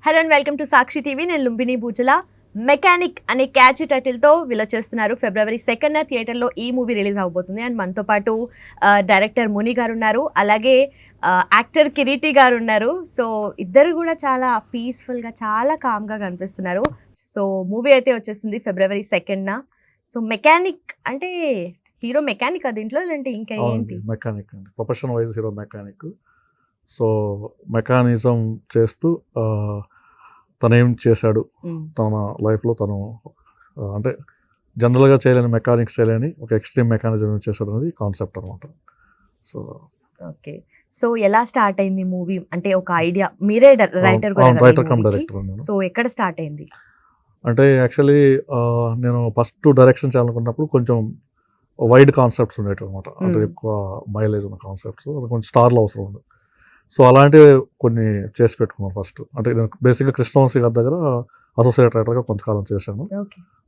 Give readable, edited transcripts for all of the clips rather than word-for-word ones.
Hello and welcome to Sakshi TV. నేను Lumbini బూచల. Mechanic అనే catchy టైటిల్తో వీళ్ళు చేస్తున్నారు. ఫిబ్రవరి 2న థియేటర్లో ఈ మూవీ రిలీజ్ అవబోతుంది. అండ్ మనతో పాటు డైరెక్టర్ ముని గారు ఉన్నారు, అలాగే యాక్టర్ కిరీటి గారు ఉన్నారు. సో ఇద్దరు కూడా చాలా పీస్ఫుల్గా, చాలా కామ్గా కనిపిస్తున్నారు. సో మూవీ అయితే వచ్చేస్తుంది ఫిబ్రవరి 2న. సో మెకానిక్ అంటే హీరో మెకానిక్ దీంట్లో, లేదంటే ఇంకా ఏంటి? మెకానిక్ అండి, professional wise hero mechanic. So mechanism చేస్తూ తను ఏం చేశాడు తన లైఫ్లో, తను అంటే జనరల్గా చేయలేని మెకానిక్స్ చేయలేని ఒక ఎక్స్ట్రీమ్ మెకానిజం చేశాడు అనేది కాన్సెప్ట్ అనమాట. సో ఓకే, సో ఎలా స్టార్ట్ అయింది మూవీ? అంటే ఒక ఐడియా, మీరే రైటర్ కమ్ డైరెక్టర్. సో ఎక్కడ స్టార్ట్ అయింది? అంటే యాక్చువల్లీ నేను ఫస్ట్ డైరెక్షన్ చేయాలనుకున్నప్పుడు కొంచెం వైడ్ కాన్సెప్ట్స్ ఉండేవి అనమాట. అంటే ఎక్కువ మైలేజ్ ఉన్న కాన్సెప్ట్స్, కొంచెం స్టార్లు అవసరం ఉంది. సో అలాంటివి కొన్ని చేసి పెట్టుకున్నాను ఫస్ట్. అంటే నేను బేసిక్గా కృష్ణవంశీ గారి దగ్గర అసోసియేట్ రైటర్గా కొంతకాలం చేశాను.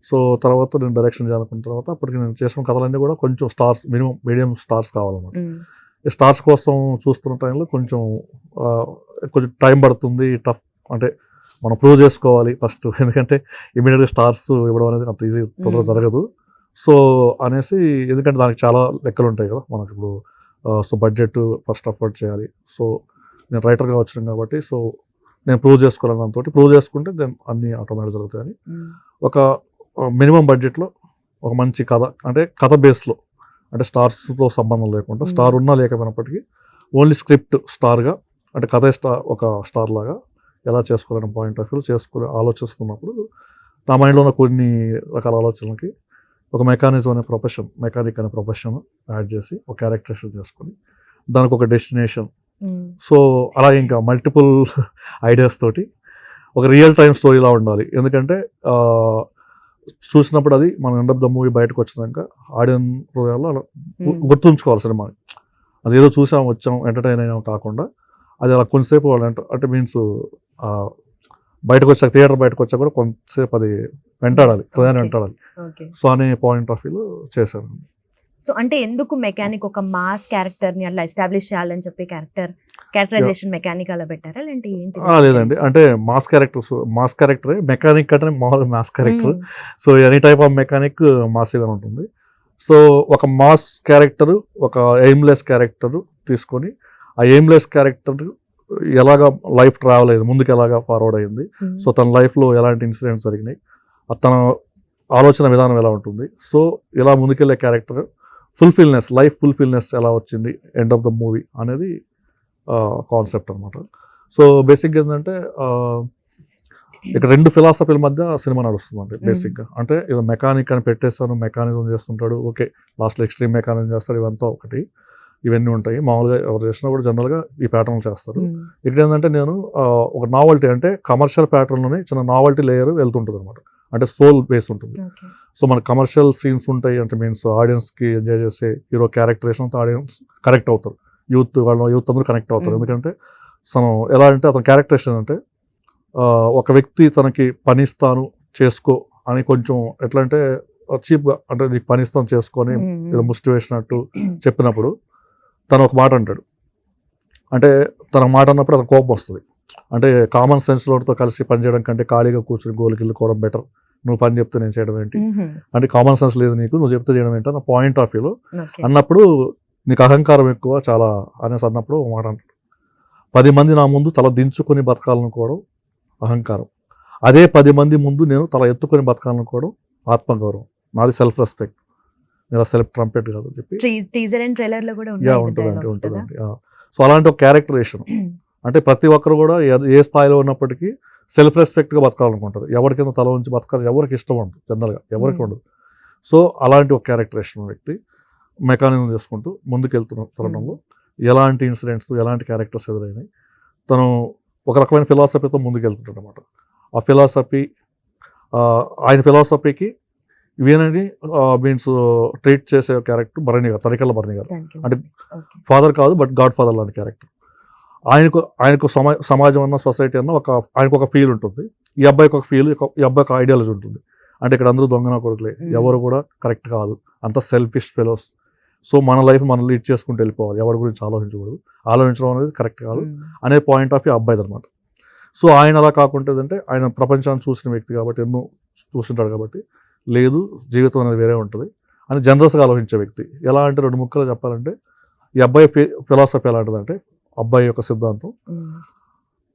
సో తర్వాత నేను డైరెక్షన్ చేయాలనుకున్న తర్వాత అప్పటికి నేను చేసిన కథలన్నీ కూడా కొంచెం స్టార్స్, మీడియం స్టార్స్ కావాలన్నమాట. ఈ స్టార్స్ కోసం చూస్తున్న టైంలో కొంచెం టైం పడుతుంది, టఫ్. అంటే మనం ప్రూవ్ చేసుకోవాలి ఫస్ట్, ఎందుకంటే ఇమీడియట్గా స్టార్స్ ఇవ్వడం అనేది అంత ఈజీ తొందరగా జరగదు. సో అనేసి, ఎందుకంటే దానికి చాలా లెక్కలు ఉంటాయి కదా మనకి ఇప్పుడు. సో బడ్జెట్ ఫస్ట్ అఫోర్డ్ చేయాలి. సో నేను రైటర్గా వచ్చాను కాబట్టి, సో నేను ప్రూవ్ చేసుకోవాలని దాంతో ప్రూవ్ చేసుకుంటే దెన్ అన్నీ ఆటోమేటిక్ జరుగుతాయని ఒక మినిమం బడ్జెట్లో ఒక మంచి కథ, అంటే కథ బేస్లో, అంటే స్టార్స్తో సంబంధం లేకుండా, స్టార్ ఉన్నా లేకపోయినప్పటికీ ఓన్లీ స్క్రిప్ట్ స్టార్గా, అంటే కథ ఒక స్టార్ లాగా ఎలా చేసుకోవాలనే పాయింట్ ఆఫ్ వ్యూ ఆలోచిస్తున్నప్పుడు నా మైండ్లో ఉన్న కొన్ని రకాల ఆలోచనలకి ఒక మెకానిజం అనే ప్రొఫెషన్, మెకానిక్ అనే ప్రొఫెషన్ యాడ్ చేసి ఒక క్యారెక్టరేషన్ చేసుకొని దానికి ఒక డెస్టినేషన్. సో అలా ఇంకా మల్టిపుల్ ఐడియాస్ తోటి ఒక రియల్ టైమ్ స్టోరీలా ఉండాలి. ఎందుకంటే చూసినప్పుడు అది మన ఎండ్ ఆఫ్ ద మూవీ బయటకు వచ్చినాక ఆడియన్స్ హృదయాల్లో అలా గుర్తుంచుకోవాలి సినిమాని. అది ఏదో చూసాం వచ్చాం ఎంటర్టైన్ అయ్యాం కాకుండా, అది అలా కొంతసేపు అంటే మీన్స్ బయటకు వచ్చాక, థియేటర్ బయటకు వచ్చాక కూడా కొంతసేపు అది వెంటాడాలి, హృదయాన్ని వెంటాడాలి. సో అనే పాయింట్ ఆఫ్ వ్యూలో చేశాను. సో అంటే ఎందుకు మెకానిక్ ఒక మాస్ క్యారెక్టర్ని అలా ఎస్టాబ్లిష్ చేయాలని చెప్పి క్యారెక్టరైజేషన్ మెకానిక్ అలా పెట్టారా, లేదంటే ఏంటి? లేదండి, అంటే మాస్ క్యారెక్టరే. మెకానిక్ అంటే మామూలు mass character. So any type of mechanic మాస్గా ఉంటుంది. సో ఒక మాస్ క్యారెక్టర్, ఒక ఎయిమ్లెస్ క్యారెక్టర్ తీసుకొని, ఆ ఎయిమ్లెస్ క్యారెక్టర్ ఎలాగా లైఫ్ ట్రావెల్ అయింది, ముందుకు ఎలాగా ఫార్వర్డ్ అయింది, సో తన లైఫ్లో ఎలాంటి ఇన్సిడెంట్స్ జరిగినాయి, తన ఆలోచన విధానం ఎలా ఉంటుంది, సో ఇలా ముందుకెళ్ళే క్యారెక్టర్ లైఫ్ ఫుల్ఫిల్నెస్ ఎలా వచ్చింది ఎండ్ ఆఫ్ ద మూవీ అనేది కాన్సెప్ట్ అనమాట. సో బేసిక్గా ఏంటంటే ఇక్కడ రెండు ఫిలాసఫీల మధ్య సినిమా నడుస్తుందండి బేసిక్గా. అంటే ఇది మెకానిక్ అని పెట్టేస్తాను, మెకానిజం చేస్తుంటాడు, ఓకే, లాస్ట్లో ఎక్స్ట్రీమ్ మెకానిజం చేస్తాడు, ఇవంతా ఒకటి, ఇవన్నీ ఉంటాయి. మామూలుగా ఎవరు చేసినా కూడా జనరల్గా ఈ ప్యాటర్న్ చేస్తారు. ఇక్కడ ఏంటంటే నేను ఒక నావల్టీ, అంటే కమర్షియల్ ప్యాటర్న్లోనే చిన్న నావల్టీ లేయర్ వెళ్తుంటుంది అనమాట. అంటే సోల్ బేస్ ఉంటుంది. సో మన కమర్షియల్ సీన్స్ ఉంటాయి, అంటే మీన్స్ ఆడియన్స్కి ఎంజాయ్ చేసే హీరో క్యారెక్టరేషన్ అంతా ఆడియన్స్ కనెక్ట్ అవుతారు, యూత్ అందరూ కనెక్ట్ అవుతారు. ఎందుకంటే ఎలా అంటే అతని క్యారెక్టరేషన్ అంటే ఒక వ్యక్తి తనకి పని ఇస్తాను చేసుకో అని కొంచెం ఎట్లా అంటే చీప్గా, అంటే నీకు పని ఇస్తాను చేసుకొని ఏదో ముష్టి వేసినట్టు చెప్పినప్పుడు తను ఒక మాట అంటాడు. అంటే తన మాట అన్నప్పుడు అతను కోపం వస్తుంది. అంటే కామన్ సెన్స్ లోతో కలిసి పనిచేయడం కంటే ఖాళీగా కూర్చొని గోలికి వెళ్ళుకోవడం బెటర్, నువ్వు పని చెప్తే నేను చేయడం ఏంటి, అంటే కామన్ సెన్స్ లేదు నీకు, నువ్వు చెప్తే చేయడం ఏంటి అన్న పాయింట్ ఆఫ్ వ్యూలో అన్నప్పుడు నీకు అహంకారం ఎక్కువ చాలా అనేసి అన్నప్పుడు మాట అంటాడు. 10 మంది నా ముందు తల దించుకొని బతకాలనుకోవడం అహంకారం, అదే 10 మంది ముందు నేను తల ఎత్తుకొని బతకాలనుకోవడం ఆత్మగౌరవం, నాది సెల్ఫ్ రెస్పెక్ట్, నేను సెల్ఫ్ ట్రంపెట్ కాదు చెప్పి ఉంటుందండి. సో అలాంటి ఒక క్యారెక్టరేషన్, అంటే ప్రతి ఒక్కరు కూడా ఏ స్థాయిలో ఉన్నప్పటికీ సెల్ఫ్ రెస్పెక్ట్గా బతకాలనుకుంటారు. ఎవరికైనా తల ఉంచి బతకాలి ఎవరికి ఇష్టం ఉండదు, జనరల్గా ఎవరికి ఉండదు. సో అలాంటి ఒక క్యారెక్టరేషన్ వ్యక్తి మెకానిజం చేసుకుంటూ ముందుకెళ్తున్న తరుణంలో ఎలాంటి ఇన్సిడెంట్స్, ఎలాంటి క్యారెక్టర్స్ ఎదురైనాయి, తను ఒక రకమైన ఫిలాసఫీతో ముందుకెళ్తుంటాడు అనమాట. ఆ ఫిలాసఫీ, ఆయన ఫిలాసఫీకి ఇవేనని మీన్స్ ట్రీట్ చేసే క్యారెక్టర్ భరణి గారు, తనికెళ్ళ భరణి గారు. అంటే ఫాదర్ కాదు బట్ గాడ్ ఫాదర్ లాంటి క్యారెక్టర్. ఆయనకు సమాజం అన్న, సొసైటీ అన్న ఆయనకు ఒక ఫీల్ ఉంటుంది, ఈ అబ్బాయికి ఒక ఫీల్, ఈ అబ్బాయికి ఐడియాలజీ ఉంటుంది. అంటే ఇక్కడ అందరూ దొంగన కొడుకులే, ఎవరు కూడా కరెక్ట్ కాదు, అంత సెల్ఫిష్ ఫెలోస్. సో మన లైఫ్ మనం లీడ్ చేసుకుంటూ వెళ్ళిపోవాలి, ఎవరి గురించి ఆలోచించకూడదు, ఆలోచించడం అనేది కరెక్ట్ కాదు అనే పాయింట్ ఆఫ్ వ్యూ అబ్బాయిది అనమాట. సో ఆయన అలా కాకుండా అంటే ఆయన ప్రపంచాన్ని చూసిన వ్యక్తి కాబట్టి ఎన్నో చూస్తుంటాడు కాబట్టి లేదు జీవితం అనేది వేరే ఉంటుంది అని జనరస్గా ఆలోచించే వ్యక్తి. ఎలా అంటే 2 ముక్కలు చెప్పాలంటే ఈ అబ్బాయి ఫిలాసఫీ ఎలాంటిదంటే అబ్బాయి యొక్క సిద్ధాంతం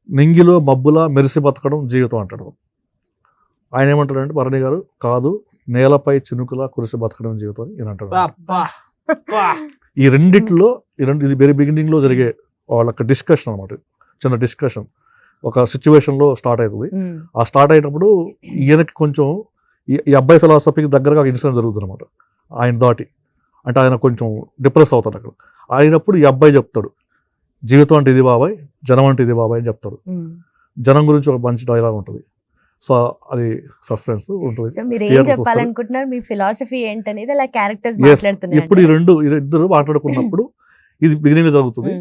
నింగిలో మబ్బులా మెరిసి బతకడం జీవితం అంటాడు. ఆయన ఏమంటాడంటే భరణి గారు కాదు నేలపై చినుకులా కురిసి బతకడం జీవితం అని ఈయన అంటాడు. ఈ రెండిట్లో ఇది వెరీ బిగినింగ్ లో జరిగే వాళ్ళ డిస్కషన్ అనమాట, చిన్న డిస్కషన్ ఒక సిచ్యువేషన్ లో స్టార్ట్ అవుతుంది. ఆ స్టార్ట్ అయినప్పుడు ఈయనకి కొంచెం ఈ అబ్బాయి ఫిలాసఫీకి దగ్గరగా ఒక ఇన్సిడెంట్ జరుగుతుంది అనమాట. ఆయన దాటి అంటే ఆయన కొంచెం డిప్రెస్ అవుతాడు అక్కడ. అయినప్పుడు ఈ అబ్బాయి చెప్తాడు జీవితం అంటే ఇది బాబాయ్, జనం అంటే ఇది బాబాయ్ అని చెప్తాడు. జనం గురించి ఒక మంచి డైలాగ్ ఉంటుంది. సో అది సస్పెన్స్ ఉంటుంది. సో మీరు ఏం చెప్పాలనుకుంటున్నారు, మీ ఫిలాసఫీ ఏంటనేది అలా క్యారెక్టర్స్ మాట్లాడుతున్నారు. ఇప్పుడు ఇద్దరు మాట్లాడుకున్నప్పుడు ఇది బిగినింగ్ జరుగుతుంది.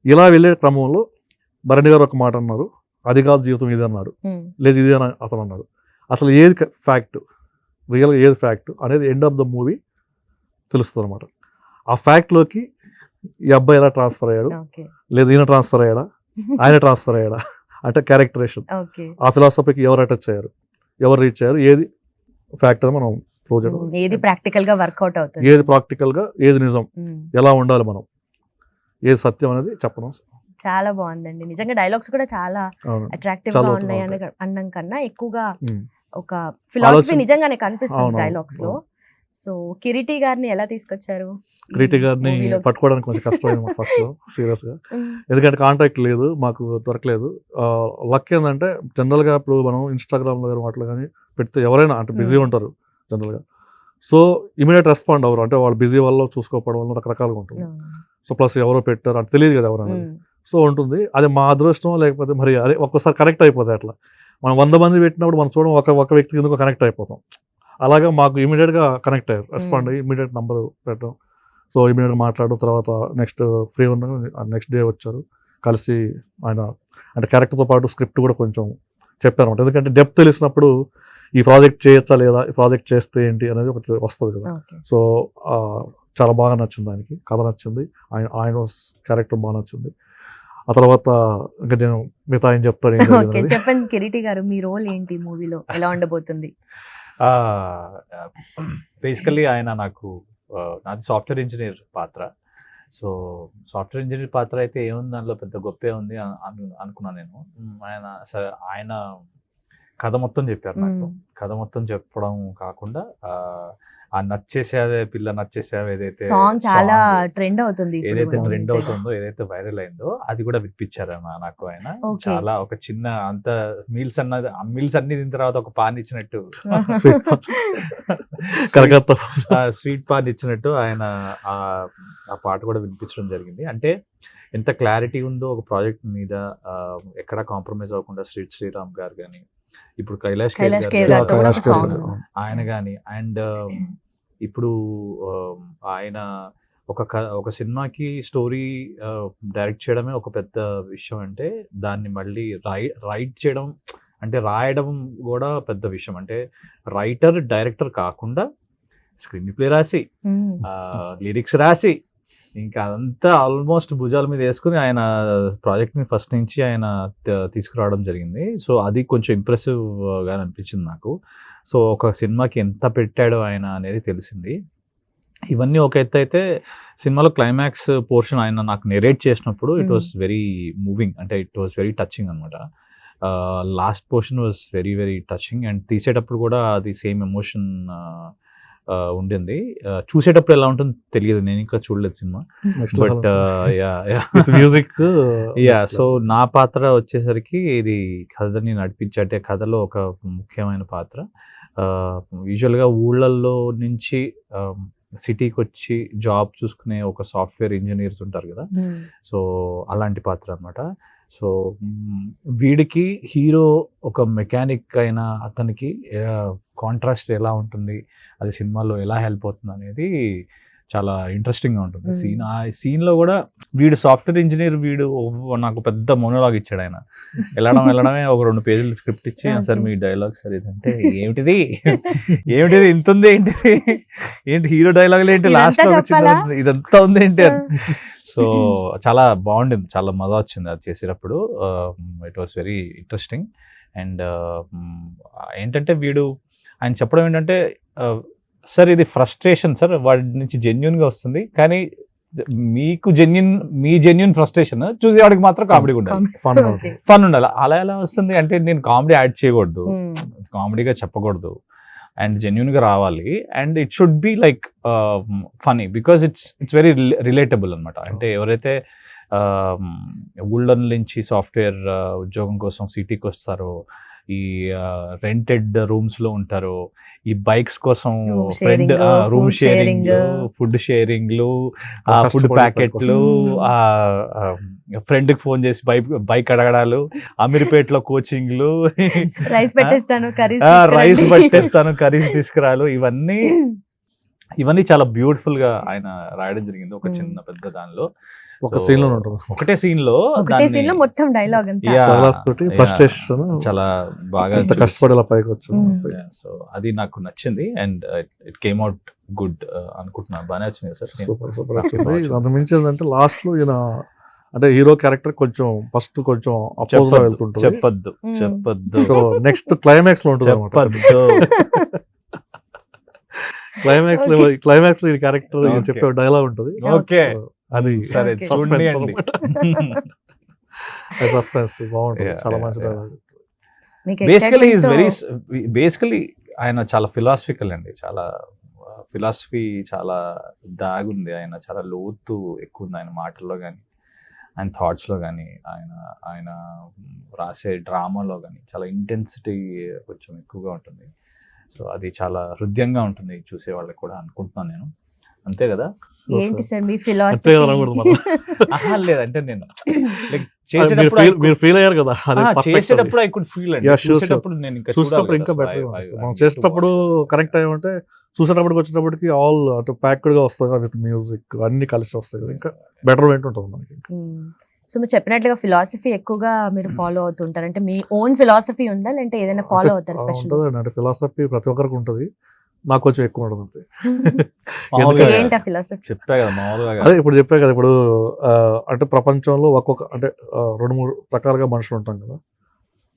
ఇలా వెళ్ళే క్రమంలో భరణి గారు ఒక మాట అన్నారు, అది కాదు జీవితం ఇది అన్నాడు, లేదు ఇది అని అతను అన్నాడు. అసలు ఏది ఫ్యాక్ట్, రియల్ ఏది ఫ్యాక్ట్ అనేది ఎండ్ ఆఫ్ ద మూవీ తెలుస్తుంది అనమాట. ఆ ఫ్యాక్ట్లోకి ఈ అబ్బాయి ఎలా ట్రాన్స్ఫర్ అయ్యాడు, లేదు ఈయన ట్రాన్స్ఫర్ అయ్యాడా, ఆయన ట్రాన్స్ఫర్ అయ్యాడా అంటే క్యారెక్టరేషన్. ఆ ఫిలాసఫీకి ఎవరు అటాచ్ అయ్యారు, ఎవరు రీచ్ అయ్యారు, ఏది ఫ్యాక్ట్ అని మనం ప్రూవ్ చేయడం, ఏది ప్రాక్టికల్ గా వర్కౌట్ అవుతుంది, ఏది ప్రాక్టికల్ గా ఏది నిజం, ఎలా ఉండాలి మనం, ఏది సత్యం అనేది చెప్పడం. చాలా బాగుందండి నిజంగా. డైలాగ్స్ కూడా చాలా అట్రాక్టివ్ గా ఉన్నాయి అన్నం కన్నా ఎక్కువగా ఒక ఫిలాసఫీ నిజంగానే కనిపిస్తుంది డైలాగ్స్ లో. సో కిరీటి గారిని ఎలా తీసుకొచ్చారు? కిరీటి గారిని పట్టుకోవడానికి కొంచెం కష్టమైంది ఫస్ట్ లో సీరియస్ గా, ఎందుకంటే కాంటాక్ట్ లేదు, మాకు దొరకలేదు. లక్ ఏంటంటే జనరల్ గా ఇప్పుడు మనం ఇన్స్టాగ్రామ్ లో వాటిలో కానీ పెడితే ఎవరైనా అంటే బిజీ ఉంటారు జనరల్ గా, సో ఇమీడియట్ రెస్పాండ్ అవ్వరు, అంటే వాళ్ళు బిజీ వల్ల చూసుకోకపోవడం వల్ల రకరకాలుగా ఉంటుంది. సో ప్లస్ ఎవరో పెట్టారు అంటే తెలియదు కదా ఎవరైనా, సో ఉంటుంది. అది మా అదృష్టం లేకపోతే మరి అదే ఒక్కసారి కనెక్ట్ అయిపోతాయి. అట్లా మనం 100 మంది పెట్టినప్పుడు మనం చూడడం ఒక వ్యక్తికి ఎందుకు కనెక్ట్ అయిపోతాం. అలాగా మాకు ఇమీడియట్గా కనెక్ట్ అయ్యారు, రెస్పాండ్ అయ్యి ఇమీడియట్ నెంబర్ పెట్టడం, సో ఇమీడియట్గా మాట్లాడడం. తర్వాత నెక్స్ట్ ఫ్రీ ఉండగా నెక్స్ట్ డే వచ్చారు, కలిసి ఆయన అంటే క్యారెక్టర్తో పాటు స్క్రిప్ట్ కూడా కొంచెం చెప్పారన్నమాట. ఎందుకంటే డెప్త్ తెలిసినప్పుడు ఈ ప్రాజెక్ట్ చేయొచ్చా లేదా, ఈ ప్రాజెక్ట్ చేస్తే ఏంటి అనేది ఒకటి వస్తుంది కదా. సో చాలా బాగా నచ్చింది ఆయనకి, కథ నచ్చింది, ఆయన క్యారెక్టర్ బాగా నచ్చింది. ఆ తర్వాత ఇంకా నేను మిగతా ఆయన చెప్తాను. చెప్పండి కిరీటి గారు, మీ రోల్ ఏంటి మూవీలో, ఎలా ఉండబోతుంది? బేసికలీ ఆయన నాది సాఫ్ట్వేర్ ఇంజనీర్ పాత్ర. సో సాఫ్ట్వేర్ ఇంజనీర్ పాత్ర అయితే ఏముంది దానిలో పెద్ద గొప్పే ఉంది అనుకున్నాను నేను. ఆయన కథ మొత్తం చెప్పారు నాకు. కథ మొత్తం చెప్పడం కాకుండా ఆ నచ్చేసేవే పిల్ల నచ్చేసేవే ఏదైతే సాంగ్ చాలా ట్రెండ్ అవుతుంది, ఏదైతే ట్రెండ్ అవుతుందో, ఏదైతే వైరల్ అయిందో అది కూడా వినిపించారు నాకు. ఆయన చాలా ఒక చిన్న అంత మీల్స్ అన్ని తిన్న తర్వాత ఒక పాన్ ఇచ్చినట్టు, స్వీట్ పాన్ ఇచ్చినట్టు ఆయన ఆ పాట కూడా వినిపించడం జరిగింది. అంటే ఎంత క్లారిటీ ఉందో ఒక ప్రాజెక్ట్ మీద, ఎక్కడ కాంప్రమైజ్ అవ్వకుండా శ్రీరామ్ గారు కానీ, ఇప్పుడు కైలాష్ ఆయన కానీ, అండ్ ఇప్పుడు ఆయన ఒక సినిమాకి స్టోరీ డైరెక్ట్ చేయడమే ఒక పెద్ద విషయం. అంటే దాన్ని మళ్ళీ రైట్ చేయడం అంటే రాయడం కూడా పెద్ద విషయం. అంటే రైటర్ డైరెక్టర్ కాకుండా స్క్రీన్ ప్లే రాసి లిరిక్స్ రాసి ఇంకా అదంతా ఆల్మోస్ట్ భుజాల మీద వేసుకుని ఆయన ప్రాజెక్ట్ని ఫస్ట్ నుంచి ఆయన తీసుకురావడం జరిగింది. సో అది కొంచెం ఇంప్రెసివ్గా అనిపించింది నాకు. సో ఒక సినిమాకి ఎంత పెట్టాడో ఆయన అనేది తెలిసింది. ఇవన్నీ ఒక ఎత్తు అయితే, సినిమాలో క్లైమాక్స్ పోర్షన్ ఆయన నాకు నెరేట్ చేసినప్పుడు ఇట్ వాస్ వెరీ మూవింగ్, అంటే ఇట్ వాస్ వెరీ టచింగ్ అనమాట. Last portion was very very touching, and తీసేటప్పుడు కూడా అది సేమ్ ఎమోషన్ ఉండింది. చూసేటప్పుడు ఎలా ఉంటుందో తెలియదు, నేను ఇంకా చూడలేదు సినిమా. బట్ మ్యూజిక్ సో నా పాత్ర వచ్చేసరికి ఇది కథని నడిపించే, అంటే కథలో ఒక ముఖ్యమైన పాత్ర. యూజువల్గా ఊళ్ళల్లో నుంచి సిటీకి వచ్చి జాబ్ చూసుకునే ఒక సాఫ్ట్వేర్ ఇంజనీర్స్ ఉంటారు కదా, సో అలాంటి పాత్ర అనమాట. సో వీడికి హీరో ఒక మెకానిక్ అయిన అతనికి కాంట్రాస్ట్ ఎలా ఉంటుంది, అది సినిమాలో ఎలా హెల్ప్ అవుతుంది అనేది చాలా ఇంట్రెస్టింగ్గా ఉంటుంది సీన్. ఆ సీన్లో కూడా వీడు సాఫ్ట్వేర్ ఇంజనీర్, వీడు నాకు పెద్ద మోనోలాగ్ ఇచ్చాడు. ఆయన వెళ్ళడమే ఒక 2 పేజీలు స్క్రిప్ట్ ఇచ్చి, సార్ మీ డైలాగ్ సార్ ఇదంటే, ఏమిటిది ఇంత ఉంది, ఏంటి హీరో డైలాగులు ఏంటి, లాస్ట్ ఇదంతా ఉంది ఏంటి అని. సో చాలా బాగుండింది, చాలా మజా వచ్చింది అది చేసేటప్పుడు. It was very interesting. And ఏంటంటే ఆయన చెప్పడం ఏంటంటే, సార్ ఇది ఫ్రస్ట్రేషన్ సార్, వాడి నుంచి జెన్యున్గా వస్తుంది, కానీ మీకు మీ జెన్యున్ ఫ్రస్ట్రేషన్ చూసేవాడికి మాత్రం కామెడీ ఉండాలి, ఫన్ ఉండాలి. అలా ఎలా వస్తుంది అంటే, నేను కామెడీ యాడ్ చేయకూడదు, కామెడీగా చెప్పకూడదు, అండ్ జెన్యున్గా రావాలి, and it should be like funny because it's very relatable అనమాట. అంటే ఎవరైతే ఊళ్ళ నుంచి సాఫ్ట్వేర్ ఉద్యోగం కోసం సిటీకి వస్తారో, ఈ రెంటెడ్ రూమ్స్ లో ఉంటారో, ఈ బైక్స్ కోసం రూమ్ షేరింగ్, ఫుడ్ షేరింగ్లు, ఫుడ్ ప్యాకెట్లు, ఫ్రెండ్ కి ఫోన్ చేసి బైక్ అడగడాలు, అమీర్పేటలో కోచింగ్లు, రైస్ పెట్టేస్తాను కర్రీస్ తీసుకురాలు, ఇవన్నీ చాలా బ్యూటిఫుల్ గా ఆయన రాయడం జరిగింది ఒక చిన్న పెద్ద దానిలో. ఒకటే సీన్ లో మొత్తం డైలాగ్ చాలా బాగా కష్టపడేలా పైకి వచ్చింది. సో అది నాకు నచ్చింది, and it came out good అనుకుంటున్నాను. బాగానే వచ్చింది సార్. అంత మించి ఏంటంటే లాస్ట్ లో ఈయన అంటే హీరో క్యారెక్టర్ ఫస్ట్ కొంచెం అపోజ్ గా వెళ్తుంటుంది. చెప్పొద్దు సో నెక్స్ట్ క్లైమాక్స్ లో ఉంటుంది క్లైమాక్స్ లో ఈ క్యారెక్టర్ చెప్పే డైలాగ్ ఉంటుంది. ఓకే, అది సరే చూడండి. సస్పెన్స్ బాగుంటుంది, చాలా మంచి డైలాగ్. బేసికలీ ఆయన చాలా ఫిలాసఫికల్ అండి, చాలా ఫిలాసఫీ చాలా దాగుంది, ఆయన చాలా లోతు ఎక్కువ ఉంది ఆయన మాటల్లో కానీ, ఆయన థాట్స్లో కానీ, ఆయన రాసే డ్రామాలో కానీ చాలా ఇంటెన్సిటీ కొంచెం ఎక్కువగా ఉంటుంది. సో అది చాలా హృదయంగా ఉంటుంది చూసే వాళ్ళకి కూడా అనుకుంటున్నాను నేను. అంతే కదా? ఏంటి సార్ మీ ఫిలాసఫీ? లేదంటే నేను మీరు ఫీల్ అయ్యారు కదా, చేసేటప్పుడు ఐ కుడ్ ఫీల్ అండి, చూసేటప్పుడు నేను చూసేటప్పుడు ఇంకా బెటర్. మనం చేసేటప్పుడు కరెక్ట్ అయ్యామంటే చూసేటప్పటికి వచ్చేటప్పటికి ఆల్ అటు ప్యాక్డ్ గా వస్తుంది విత్ మ్యూజిక్ అన్ని కలిసి వస్తాయి కదా, ఇంకా బెటర్మెంట్ ఉంటుంది మనకి. సో మీరు చెప్పినట్లుగా ఫిలాసఫీ ఎక్కువగా మీరు ఫాలో అవుతుంటారు, అంటే మీ ఓన్ ఫిలాసఫీ ఉందా, లేదంటే ఏదైనా ఫాలో అవుతారు స్పెషల్? అంటే ఫిలాసఫీ ప్రతి ఒక్కరికి ఉంటుంది, నాకు కొంచెం ఎక్కువ ఉంటుంది. అదే ఇప్పుడు చెప్పా కదా, ఇప్పుడు అంటే ప్రపంచంలో ఒక్కొక్క అంటే 2-3 రకాలుగా మనుషులు ఉంటాం కదా,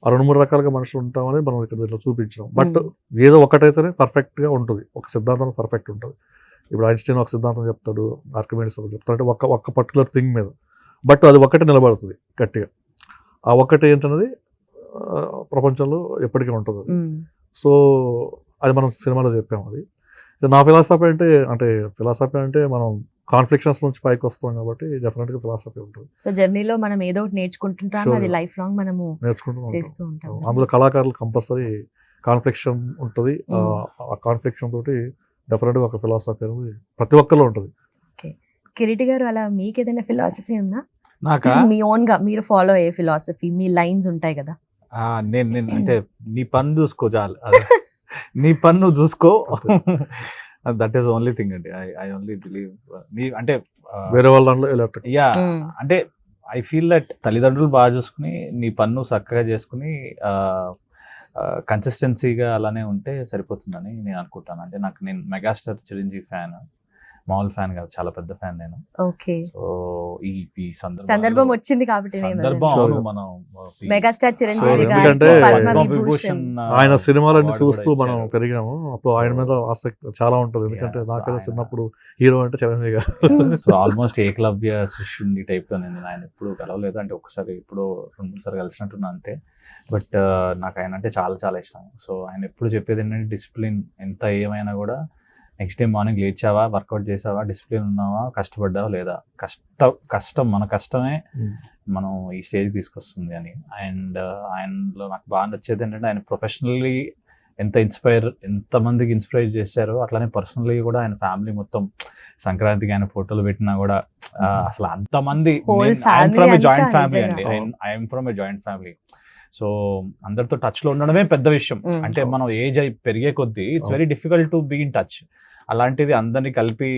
ఆ 2-3 రకాలుగా మనుషులు ఉంటామని మనం ఇక్కడ చూపించాం. బట్ ఏదో ఒకటైతేనే పర్ఫెక్ట్ గా ఉంటుంది, ఒక సిద్ధాంతం పర్ఫెక్ట్ ఉంటుంది. ఇప్పుడు ఐన్స్టీన్ ఒక సిద్ధాంతం చెప్తాడు, ఆర్కిమిడిస్ ఒక చెప్తాడు, అంటే ఒక పర్టికులర్ థింగ్ మీద, బట్ అది ఒక్కటే నిలబడుతుంది గట్టిగా. ఆ ఒక్కటి ఏంటనేది ప్రపంచంలో ఎప్పటికీ ఉంటుంది. సో అది మనం సినిమాలో చెప్పాము. అది నా ఫిలాసఫీ అంటే మనం కాన్ఫ్లిక్షన్స్ నుంచి పైకి వస్తాం కాబట్టి డెఫినెట్ గా ఫిలాసఫీ ఉంటుంది. సో జర్నీలో మనం ఏదో ఒకటి నేర్చుకుంటుంటాం, అది లైఫ్ లాంగ్ మనము చేస్తూ ఉంటాం. అందులో కళాకారులు కంపల్సరీ కాన్ఫ్లిక్షన్ ఉంటుంది. ఆ కాన్ఫ్లిక్షన్ తోటి డెఫినెట్ గా ఒక ఫిలాసఫీ అనేది ప్రతి ఒక్కరిలో ఉంటుంది. కిరీటి గారు, అలా మీకు ఏదైనా ఫిలాసఫీ ఉందా? నాకా? మీ ఓన్ గా మీరు ఫాలో అయ్యే ఫిలాసఫీ, మీ లైన్స్ ఉంటాయి కదా. నేను అంటే నీ పన్ను చూసుకో చాలు, నీ పన్ను చూసుకో, దట్ ఈస్ ఓన్లీ థింగ్ అండి. ఐ ఓన్లీ బిలీవ్ అంటే వేరే వాళ్ళ అంటే ఐ ఫీల్ దట్ తల్లిదండ్రులు బాగా చూసుకుని నీ పన్ను చక్కగా చేసుకుని కన్సిస్టెన్సీగా అలానే ఉంటే సరిపోతుందని నేను అనుకుంటాను. అంటే నేను మెగాస్టార్ చిరంజీవి ఫ్యాన్, మామూలు ఫ్యాన్ కాదు, చాలా పెద్ద ఫ్యాన్ నేను. ఓకే. సో ఈ సందర్భం వచ్చింది కాబట్టి మనం మెగాస్టార్ చిరంజీవి విభూషణ్ ఆయన సినిమాలన్నీ చూస్తూ మనం పెరిగాము. అప్పుడు ఆయన మీద ఆసక్తి చాలా ఉంటుంది, ఎందుకంటే నాకైతే చిన్నప్పుడు హీరో అంటే చిరంజీవి గారు. సో ఆల్మోస్ట్ ఏకలవ్య శిష్యుని టైప్ లో నేను ఆయన ఎప్పుడు కలవలేదు, అంటే ఒకసారి ఎప్పుడో 2-3 సార్లు కలిసినట్టున్నా అంతే. బట్ నాకు ఆయన అంటే చాలా చాలా ఇష్టం. సో ఆయన ఎప్పుడు చెప్పేది ఏంటంటే, డిసిప్లిన్ ఎంత ఏమైనా కూడా నెక్స్ట్ డే మార్నింగ్ లేచావా, వర్కౌట్ చేసావా, డిసిప్లిన్ ఉన్నావా, కష్టపడ్డావా లేదా, కష్టం మన కష్టమే మనం ఈ స్టేజ్కి తీసుకొస్తుంది అని. అండ్ ఆయనలో నాకు బాగా నచ్చేది ఏంటంటే, ఆయన ప్రొఫెషనల్లీ ఎంతమందికి ఇన్స్పైర్ చేశారో, అట్లానే పర్సనల్లీ కూడా ఆయన ఫ్యామిలీ మొత్తం సంక్రాంతికి ఆయన ఫోటోలు పెట్టినా కూడా అసలు అంతమంది, I'm from a joint family అండి, I'm from a joint family. So అందరితో టచ్ లో ఉండడమే పెద్ద విషయం. అంటే మనం ఏజ్ పెరిగే కొద్దీ it's very difficult to be in touch. అలాంటిది అందరినీ కలిపి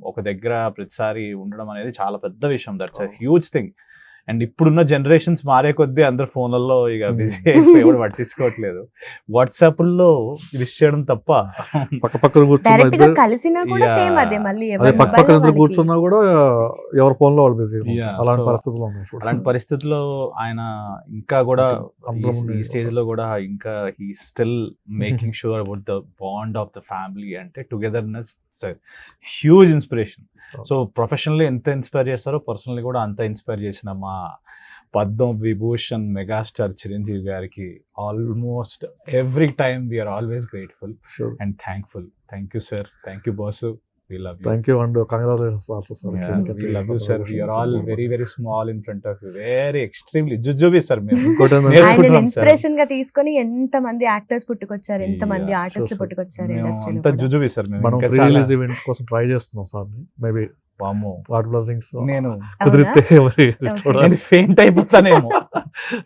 ఒక దగ్గర ప్రతిసారి ఉండడం అనేది చాలా పెద్ద విషయం. That's a huge thing. And ఇప్పుడున్న జనరేషన్స్ మారే కొద్దీ అందరు ఫోన్లలో ఇక బిజీ అయిపోయి ఎవరు పట్టించుకోవట్లేదు. వాట్సాప్లో విష్ చేయడం తప్ప పక్క పక్కన డైరెక్ట్ గా కూర్చున్నా కలిసినా కూడా Yeah. సేమ్ అదే మళ్ళీ అదే ఎవరి పక్క పక్కన mobile లో ఇద్దరు వాళ్ళకి. కూర్చున్నా కూడా ఎవరి ఫోన్ లో వాళ్ళు బిజీ Yeah, అలాంటి so పరిస్థితులు ఉన్నాయి చూడు. అలాంటి పరిస్థితుల్లో ఆయన ఇంకా కూడా అందరం ఈ ఉండే- స్టేజ్ లో కూడా ఇంకా he still making sure about the bond of the family అంటే togetherness huge inspiration. So professionally ఎంత ఇన్స్పైర్ చేస్తారో పర్సనల్లీ కూడా అంత ఇన్స్పైర్ చేసిన మా పద్మ విభూషణ్ మెగాస్టార్ చిరంజీవి గారికి almost every time we are always grateful Sure. And thankful. Thank you sir, thank you boss, we love you. Thank you and congratulations also, sir. We love you, sir. We are all very, very small in front of you. Very extremely jujjubi, sir. ఇంకోటి ఏంటంటే ఆయన నేర్చుకుంటున్నాం, sir. Inspiration గా తీసుకొని ఎంత మంది actors పుట్టుకొచ్చారు, ఎంత మంది Yeah, ఆర్టిస్టులు sure. పుట్టుకొచ్చారు మేము ఇండస్ట్రీలో అంతా జుజుబి సార్. మేము మనం ఇంకా ప్రీ చాలా రిలీజ్ ఈవెంట్ కోసం ట్రై చేస్తున్నాం సార్. మేబీ వామ్మో. వాట్ బ్లెస్సింగ్స్ నేను కుదిరితే మరి చూడాలి నేను ఫెయింట్ అయిపోతానేమో.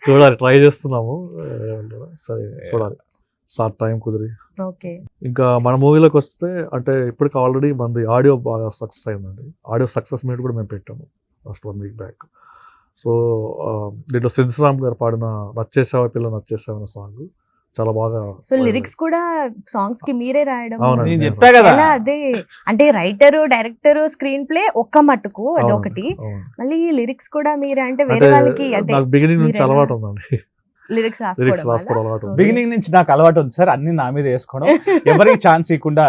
చూడాలి ట్రై చేస్తున్నాము. సరే చూడాలి సార్ టైం కుదిరి. ఓకే. ఇంకా మన మూవీలోకి వస్తే అంటే ఇప్పటికి ఆల్రెడీ మనది ఆడియో బాగా సక్సెస్ అయిందండి. ఆడియో సక్సెస్ మీట్ కూడా మేము పెట్టాము లాస్ట్ 1 week బ్యాక్. సో దీంట్లో సిద్ధరామ్ గారు పాడిన నచ్చేసావా పిల్ల నచ్చేసావా అనే సాంగ్ చాలా బాగా. సో లిరిక్స్ కూడా సాంగ్స్ కి మీరే రాయడం? అవునండి. నేను చెప్పా కదా. ఎలా అదే అంటే రైటర్, డైరెక్టర్, స్క్రీన్ ప్లే ఒక్క మట్టుకు అది అవునండి, ఒకటి, అవును. మళ్ళీ లిరిక్స్ కూడా మీరే అంటే అంటే వేరే వాళ్ళకి అంటే నాకు బిగినింగ్ నుంచి మీరెలా- అలవాటు ఉందండి. లిరిక్స్ లిరిక్స్ రాసుకోవడం రాసుకోవడం అలవాటు ఉంది. బిగినింగ్ నుంచి నాకు అలవాటు ఉంది సార్, అన్ని నా మీద వేసుకోవడం, ఎవరికి ఛాన్స్ ఇవ్వకుండా.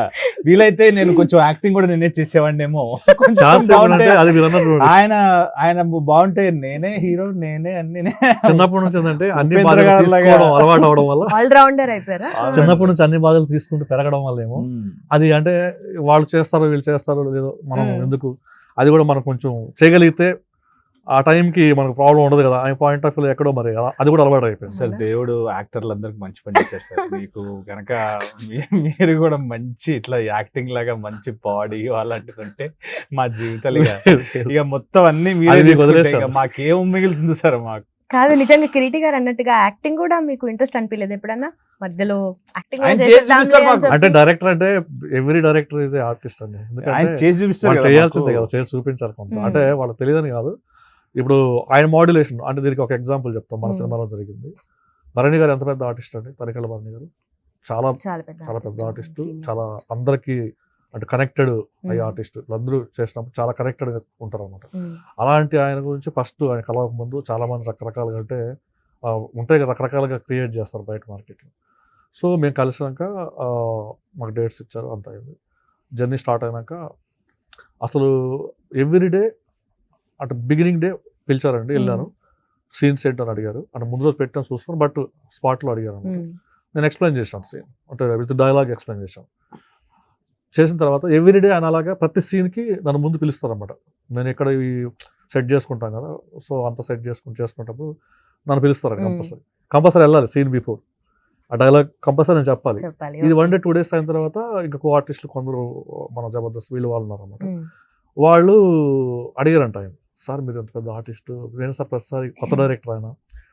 వీలైతే నేను కొంచెం యాక్టింగ్ కూడా నేనే చేసేవాడినేమో. కొంచెం ఛాన్స్ బాగుంటే ఏమంటే అది మీరు అన్నట్టు ఆయన బాగుంటే నేనే హీరో, నేనే అన్ని చిన్నప్పటి నుంచి ఏంటంటే అన్ని ఉపేంద్ర బాధలు గారి లాగా. తీసుకోవడం అలవాటు అవడం వల్ల ఆల్ రౌండర్ అయిపోయారా? చిన్నప్పటి నుంచి అన్ని బాధలు తీసుకుంటూ పెరగడం వల్ల ఏమో అది అంటే వాళ్ళు చేస్తారో వీళ్ళు చేస్తారో లేదో మనం ఎందుకు అది కూడా మనం కొంచెం చేయగలిగితే ఆ టైంకి మనకు ప్రాబ్లం ఉండదు కదా. ఆ పాయింట్ ఆఫ్ వ్యూ ఎక్కడో మరి అది కూడా అలవాటు అయిపోయింది. సార్ దేవుడు యాక్టర్లందరికి మంచి పని చేశారు సార్. మీకు కనుక మీరు కూడా మంచి ఇట్లా యాక్టింగ్ లాగా మంచి బాడీ అలాంటిది ఉంటే మా జీవితాలు ఇక మొత్తం అన్ని మీరే అది మీకు తీసుకుంటే వదిలేశారు. ఇక మాకేం మిగులుతుంది సార్ మాకు. కాదు, నిజంగా కిరీటి గారు అన్నట్టుగా యాక్టింగ్ కూడా మీకు ఇంట్రెస్ట్ అనిపించలేదు ఎప్పుడన్నా మధ్యలో? యాక్టింగ్ ఆయన కూడా చేసి చేసేద్దాంలే చూపిస్తారు అని చెప్పి. అంటే డైరెక్టర్ అంటే ఎవ్రీ డైరెక్టర్ ఈజ్ ఆర్టిస్ట్ అండి. ఆయన ఎందుకంటే చేసి చూపిస్తారు వాళ్ళు కదా చేయాల్సిందే మాకు. కదా, చేసి చూపించాలి కొంత. Hmm. అంటే వాళ్ళకి తెలియదని కాదు. ఇప్పుడు ఆయన మాడ్యులేషన్ అంటే దీనికి ఒక ఎగ్జాంపుల్ చెప్తాం. మన Hmm. సినిమాలో జరిగింది. భరణి గారు ఎంత పెద్ద ఆర్టిస్ట్ అండి. తనికెళ్ళ భరణి గారు చాలా చాలా పెద్ద చాలా పెద్ద ఆర్టిస్ట్. senior చాలా artist. అందరికి అంటే కనెక్టెడ్ అయ్యే Hmm. ఆర్టిస్ట్. అందరూ చేసినప్పుడు చాలా కనెక్టెడ్ గా ఉంటారు అనమాట. Hmm. అలాంటి ఆయన గురించి ఫస్ట్ ఆయన కలవక ముందు చాలా మంది రకరకాలుగా అంటే ఉంటాయి కదా, రకరకాలుగా క్రియేట్ చేస్తారు బయట మార్కెట్లో. సో మేము కలిసినాక మాకు డేట్స్ ఇచ్చారు, అంత అయింది. జర్నీ స్టార్ట్ అయినాక అసలు ఎవ్రీడే అంటే బిగినింగ్ డే పిలిచారండి, వెళ్ళాను. సీన్ సెట్ అని అడిగారు. అంటే ముందు రోజు పెట్టాను చూస్తాను, బట్ స్పాట్లో అడిగారు. Hmm. నేను ఎక్స్ప్లెయిన్ చేశాను సీన్, అంటే విత్ డైలాగ్ ఎక్స్ప్లెయిన్ చేశాను. చేసిన తర్వాత ఎవ్రీడే ఆయన అలాగా ప్రతి సీన్కి నన్ను ముందు పిలుస్తారనమాట. నేను ఇక్కడ ఇవి సెట్ చేసుకుంటాను కదా, సో అంత సెట్ చేసుకునేటప్పుడు నన్ను పిలుస్తారు కంపల్సరీ వెళ్ళాలి సీన్ బిఫోర్. ఆ డైలాగ్ కంపల్సరీ నేను చెప్పాలి. చెప్పాలి. ఇది Okay. 1 day 2 days అయిన తర్వాత ఇంకా కో ఆర్టిస్టులు కొందరు మన జబర్దస్త్ వీళ్ళు వాళ్ళు ఉన్నారన్నమాట. Hmm. వాళ్ళు అడిగారంట ఆయన, సార్ మీరు ఎంత పెద్ద ఆర్టిస్ట్, నేను సార్ ప్రతిసారి కొత్త డైరెక్టర్ ఆయన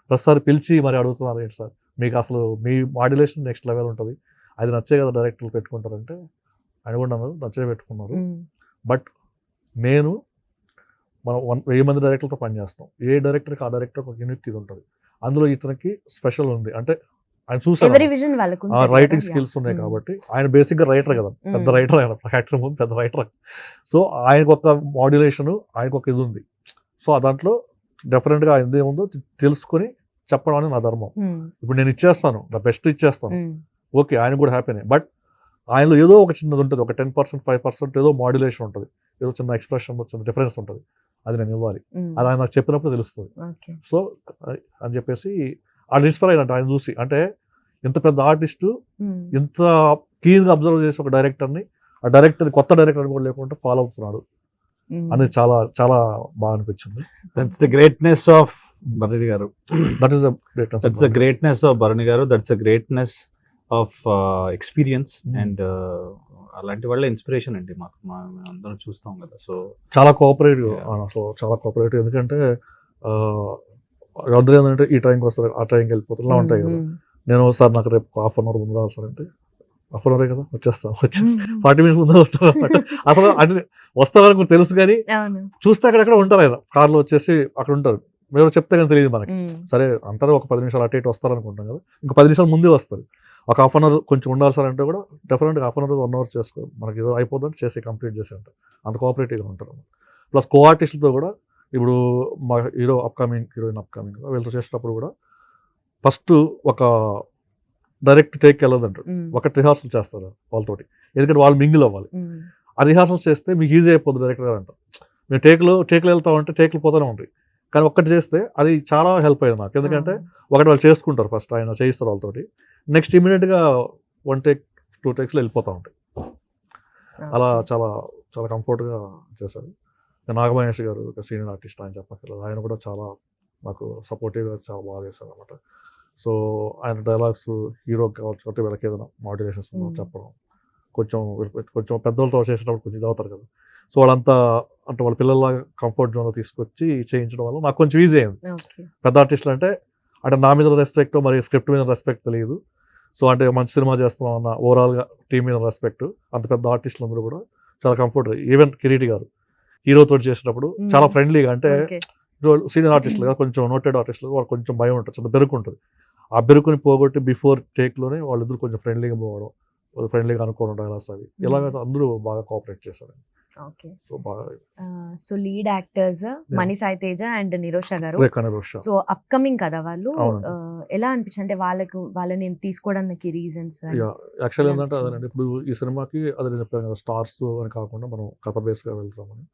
ప్రతిసారి పిలిచి మరి అడుగుతున్నారు ఏంటి సార్, మీకు అసలు మీ మాడ్యులేషన్ నెక్స్ట్ లెవెల్ ఉంటుంది, అది నచ్చే కదా డైరెక్టర్లు పెట్టుకుంటారంటే ఆయన కూడా నన్ను నచ్చే పెట్టుకున్నారు. Hmm. బట్ నేను మనం 1000 మంది డైరెక్టర్తో పనిచేస్తాం. ఏ డైరెక్టర్కి ఆ డైరెక్టర్ ఒక యూనిక్ ఇది ఉంటుంది. అందులో ఇతనికి స్పెషల్ ఉంది అంటే ఆయన చూసారు ఎవరి విజన్ వాళ్ళకు ఆ రైటింగ్ స్కిల్స్ ఉన్నాయి కాబట్టి. ఆయన బేసిక్గా రైటర్ కదా, పెద్ద రైటర్ ఆయన, యాక్టర్ ముందు పెద్ద రైటర్. సో ఆయనకు ఒక మాడ్యులేషన్, ఆయనకు ఒక ఇది ఉంది. సో దాంట్లో డెఫినెట్గా ఆయన ఏముందో తెలుసుకొని చెప్పడం అనేది నా ధర్మం. ఇప్పుడు నేను ఇచ్చేస్తాను, నా బెస్ట్ ఇచ్చేస్తాను, ఓకే ఆయన కూడా హ్యాపీనే. బట్ ఆయనలో ఏదో ఒక చిన్నది ఉంటుంది, ఒక 10% 5% ఏదో మాడ్యులేషన్ ఉంటుంది, ఏదో చిన్న ఎక్స్ప్రెషన్ చిన్న డిఫరెన్స్ ఉంటుంది, అది నేను ఇవ్వాలి. అది ఆయన నాకు చెప్పినప్పుడు తెలుస్తుంది. సో అని చెప్పేసి ఆయన ఇన్స్పైర్ అయినట్టు ఆయన చూసి, అంటే ఇంత పెద్ద ఆర్టిస్టు ఇంత కీన్గా అబ్జర్వ్ చేసి ఒక డైరెక్టర్ని, ఆ డైరెక్టర్ కొత్త డైరెక్టర్ కూడా లేకుండా ఫాలో అవుతున్నాడు అనేది చాలా చాలా బాగా అనిపించింది. That's the greatness of Bharani గారు. That is that's the greatness of Bharani గారు. That's the greatness of experience. And అలాంటి వాళ్ళ ఇన్స్పిరేషన్ అండి మాకు, అందరం చూస్తాం కదా. సో చాలా కోఆపరేటివ్. సో చాలా కోఆపరేటివ్. ఎందుకంటే అందరూ ఏంటంటే ఈ టైంకి వస్తారు, ఆ టైంకి వెళ్ళిపోతారు, ఇలా ఉంటాయి కదా. నేను సార్ నాకు రేపు 1/2 hour ముందు రావాలి సార్ అంటే 1/2 hour కదా వచ్చేస్తాను 40 minutes ముందు ఉంటాను. అసలు అన్ని వస్తారని కూడా తెలుసు కానీ చూస్తే అక్కడెక్కడ ఉంటారు ఆయన కార్లో వచ్చేసి అక్కడ ఉంటారు. ఎవరు చెప్తే కానీ తెలియదు మనకి. సరే అంటారు ఒక 10 నిమిషాలు అటు ఇటు వస్తారు అనుకుంటాం కదా, ఇంకా 10 నిమిషాలు ముందే వస్తారు. ఒక హాఫ్ అన్ అవర్ కొంచెం ఉండాలి సార్ అంటే కూడా డెఫినెట్గా హాఫ్ అన్ అవర్ 1 అవర్ చేసుకో, మనకి ఏదో అయిపోతుందంటే చేసి కంప్లీట్ చేసి అంటారు. అంత కోఆపరేటివ్గా ఉంటారు. ప్లస్ కో ఆర్టిస్టులతో కూడా ఇప్పుడు మా హీరో హీరోయిన్ అప్కమింగ్ వీళ్ళతో చేసేటప్పుడు కూడా ఫస్ట్ ఒక డైరెక్ట్ టేక్కి వెళ్ళదంటారు, ఒక రిహార్సల్ చేస్తారు వాళ్ళతోటి, ఎందుకంటే వాళ్ళు మింగిల్ అవ్వాలి. ఆ రిహార్సల్స్ చేస్తే మీకు ఈజీ అయిపోతుంది డైరెక్టర్ గారు అంటారు. మేము టేక్లు వెళ్తామంటే టేక్లు పోతూనే ఉంటాయి, కానీ ఒక్కటి చేస్తే అది చాలా హెల్ప్ అయ్యింది నాకు. ఎందుకంటే ఒకటి వాళ్ళు చేసుకుంటారు, ఫస్ట్ ఆయన చేయిస్తారు వాళ్ళతోటి, నెక్స్ట్ ఇమీడియట్గా 1 టేక్ 2 టేక్స్లో వెళ్ళిపోతూ ఉంటాయి. అలా చాలా చాలా కంఫర్ట్గా చేశారు. నాగమహేష్ గారు ఒక సీనియర్ ఆర్టిస్ట్, ఆయన చెప్పక్కర్లేదు, ఆయన కూడా చాలా నాకు సపోర్టివ్గా చాలా బాగా చేశారు అనమాట. సో ఆయన డైలాగ్స్ హీరోకి కావచ్చు, అంటే వీళ్ళకి ఏదైనా మాడ్యులేషన్స్ చెప్పడం, కొంచెం పెద్దవాళ్ళతో చేసేటప్పుడు కొంచెం ఇది అవుతారు కదా, సో వాళ్ళంతా అంటే వాళ్ళ పిల్లల కంఫర్ట్ జోన్లో తీసుకొచ్చి చేయించడం వల్ల నాకు కొంచెం ఈజీ అయింది. పెద్ద ఆర్టిస్టులు అంటే నా మీద రెస్పెక్ట్, మరి స్క్రిప్ట్ మీద రెస్పెక్ట్ తెలియదు. సో అంటే మంచి సినిమా చేస్తున్నాం అన్న ఓవరాల్గా టీం మీద రెస్పెక్ట్, అంత పెద్ద ఆర్టిస్టులు అందరూ కూడా చాలా కంఫర్ట్. ఈవెన్ కిరీటి గారు హీరోతో చేసేటప్పుడు చాలా ఫ్రెండ్లీగా, అంటే సీనియర్ ఆర్టిస్టులు కదా, కొంచెం నోటెడ్ ఆర్టిస్టులు, వాళ్ళు కొంచెం భయం ఉంటుంది, చాలా బెరుకు ఉంటుంది. ఆ బెరుకుని పోగొట్టి బిఫోర్ టేక్లోనే వాళ్ళిద్దరు కొంచెం ఫ్రెండ్లీగా పోవడం, ఫ్రెండ్లీగా అనుకోవడం, డైలాగ్స్ అవి ఇలాగైతే అందరూ బాగా కోఆపరేట్ చేశారు. సో బాగా so lead actors Mani Sai Teja and Nirosha గారు. సో అప్కమింగ్ కదా వాళ్ళు, ఎలా అనిపించింది అంటే వాళ్ళని తీసుకోవడానికి రీజన్స్? యాక్చువల్లీ ఏంటంటే అదేనండి, ఇప్పుడు ఈ సినిమాకి అదే చెప్పాను కదా, స్టార్స్ అని కాకుండా మనం కథ బేస్గా వెళ్తామని.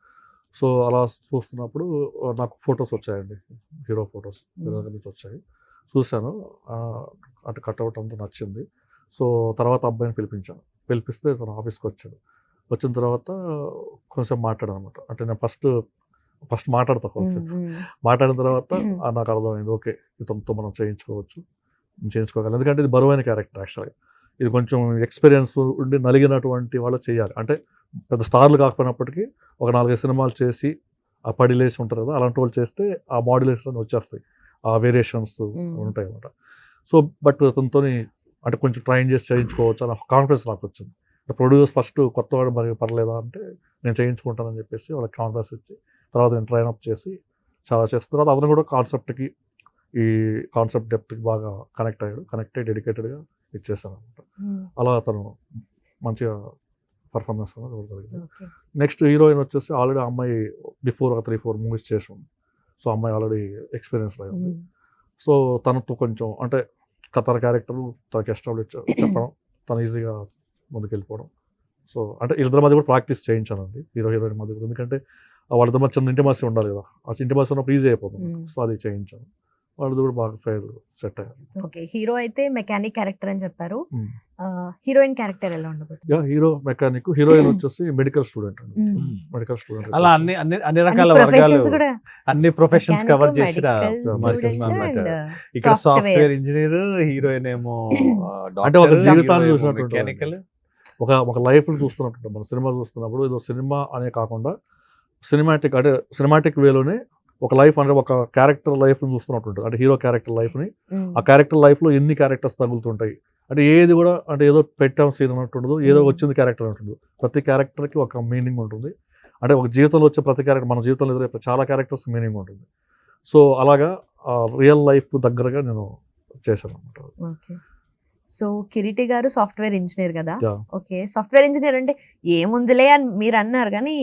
సో అలా చూస్తున్నప్పుడు నాకు ఫొటోస్ వచ్చాయండి, హీరో ఫొటోస్ నుంచి వచ్చాయి, చూశాను. అటు కట్అవుట్ అంతా నచ్చింది. సో తర్వాత అబ్బాయిని పిలిపిస్తే తన ఆఫీస్కి వచ్చాడు. వచ్చిన తర్వాత కొంచెం మాట్లాడాను అనమాట. అంటే నేను ఫస్ట్ మాట్లాడతా, కొంచెం మాట్లాడిన తర్వాత నాకు అర్థమైంది, ఓకే ఇతనితో మనం చేయించుకోగలం. ఎందుకంటే ఇది బరువైన క్యారెక్టర్, యాక్చువల్గా ఇది కొంచెం ఎక్స్పీరియన్స్ ఉండి నలిగినటువంటి వాళ్ళు చేయాలి. అంటే పెద్ద స్టార్లు కాకపోయినప్పటికీ ఒక 4-5 సినిమాలు చేసి ఆ పడిలేసి ఉంటారు కదా, అలాంటి వాళ్ళు చేస్తే ఆ మాడ్యులేషన్ వచ్చేస్తాయి, ఆ వేరియేషన్స్ ఉంటాయి అన్నమాట. సో బట్ అతనితో అంటే కొంచెం ట్రైన్ చేసి చేయించుకోవచ్చు అన్న కాన్ఫిడెన్స్ నాకు వచ్చింది. ప్రొడ్యూసర్ ఫస్ట్ కొత్తవాడు మరి పర్లేదా అంటే నేను చేయించుకుంటానని చెప్పేసి వాళ్ళకి కాన్ఫిడెన్స్ ఇచ్చి తర్వాత నేను ట్రైన్ అప్ చేసి చాలా చేసిన తర్వాత అతను కూడా కాన్సెప్ట్కి, ఈ కాన్సెప్ట్ డెప్త్కి బాగా కనెక్ట్ అయ్యి డెడికేటెడ్గా ఇచ్చేసాను అనమాట. అలా అతను మంచిగా పర్ఫార్మెన్స్ అనేది జరిగింది. నెక్స్ట్ హీరోయిన్ వచ్చేసి ఆల్రెడీ అమ్మాయి బిఫోర్ ఒక 3-4 మూవీస్ చేసి ఉంది. సో అమ్మాయి ఆల్రెడీ ఎక్స్పీరియన్స్ అయ్యింది. సో తనతో కొంచెం అంటే తన క్యారెక్టర్ తనకి ఎస్టాబ్లిష్ చెప్పడం, తను ఈజీగా ముందుకెళ్ళిపోవడం. సో అంటే ఇద్దరి మధ్య కూడా ప్రాక్టీస్ చేయించానండి, హీరోయిన్ మధ్య కూడా, ఎందుకంటే వాళ్ళిద్దరి మధ్య చిన్న ఇంటిమసీ ఉండాలి కదా, ఆ ఇంటిమసీ ఉన్నప్పుడు ఈజీ అయిపోతుంది. సో అది చేయించాను, వాళ్ళది కూడా బాగా ఫెయిర్ సెట్ అయ్యారు. ఓకే, హీరో అయితే మెకానిక్ క్యారెక్టర్ అని చెప్పారు, హీరోయిన్ క్యారెక్టర్ ఎలా ఉండబోతుంది? హీరో మెకానిక్, హీరోయిన్ వచ్చేసి మెడికల్ స్టూడెంట్ అండి. మెడికల్ స్టూడెంట్ అలా అన్ని రకాల వర్గాలు, అన్ని ప్రొఫెషన్స్ కవర్ చేసిన ఇక్కడ సాఫ్ట్వేర్ ఇంజనీర్, హీరోయిన్ ఏమో అంటే ఒక జీవితాన్ని చూసినట్టు, మెకానికల్ ఒక లైఫ్ చూస్తున్నట్టు. మన సినిమా చూస్తున్నప్పుడు ఏదో సినిమా అనే కాకుండా సినిమాటిక్ వేలోనే ఒక లైఫ్ అంటే ఒక క్యారెక్టర్ లైఫ్ని చూస్తున్నట్టు ఉంటుంది. అంటే హీరో క్యారెక్టర్ లైఫ్ని, ఆ క్యారెక్టర్ లైఫ్లో ఎన్ని క్యారెక్టర్స్ తగులుతుంటాయి, అంటే ఏది కూడా అంటే ఏదో పెట్టాం సీన్ అన్నట్టు ఉండదు, ఏదో వచ్చింది క్యారెక్టర్ అంటుంది. ప్రతి క్యారెక్టర్కి ఒక మీనింగ్ ఉంటుంది. అంటే ఒక జీవితంలో వచ్చే ప్రతి క్యారెక్టర్, మన జీవితంలో ఎదురైతే చాలా క్యారెక్టర్స్ మీనింగ్ ఉంటుంది. సో అలాగా రియల్ లైఫ్ దగ్గరగా నేను చేశాను అనమాట. సో కిరీటి గారు సాఫ్ట్వేర్ ఇంజనీర్ కదా, ఓకే సాఫ్ట్వేర్ ఇంజనీర్ అంటే ఏముందిలే అని మీరు అన్నారు, కానీ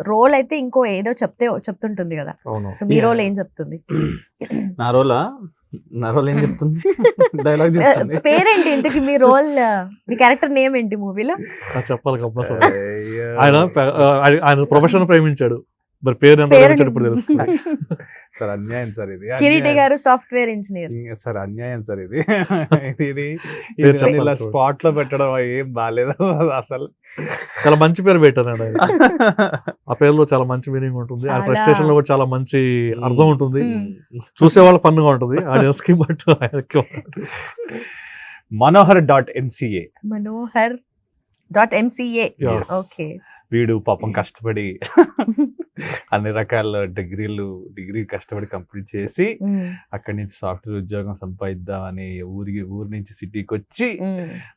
రోల్ అయితే ఇంకో ఏదో చెప్తుంటుంది కదా. సో మీ రోల్ ఏం చెప్తుంది? నా రోల్ ఏం చెప్తుంది? డైలాగ్ చెప్తుంది. పేరేంటి ఇంతకి మీ రోల్, మీ క్యారెక్టర్ నేమ్ ఏంటి మూవీలో? చెప్పాలి కంపల్సరీ. ఆయన ప్రొఫెషన్ ప్రేమించాడు, మరి పేరు ఇప్పుడు తెలుస్తుంది. సార్ అన్యాయం సార్ ఇది. కిరీటి గారు సాఫ్ట్వేర్ ఇంజనీర్ సార్, అన్యాయం సార్ ఇది. ఇలా స్పాట్ లో పెట్టడం ఏం బాగాలేదు అసలు. చాలా మంచి పేరు పెట్టారండి ఆయన. ఆ పేరులో చాలా మంచి మీనింగ్ ఉంటుంది, ఆ ప్రెస్టేషన్ లో కూడా చాలా మంచి అర్థం ఉంటుంది, చూసే వాళ్ళ ఫన్గా ఉంటుంది. ఆడియన్స్ కి బట్ మనోహర్.mca ఓకే. వీడు పాపం కష్టపడి అన్ని రకాల డిగ్రీ కష్టపడి కంప్లీట్ చేసి అక్కడి నుంచి సాఫ్ట్వేర్ ఉద్యోగం సంపాదిద్దామని ఊరి నుంచి సిటీకి వచ్చి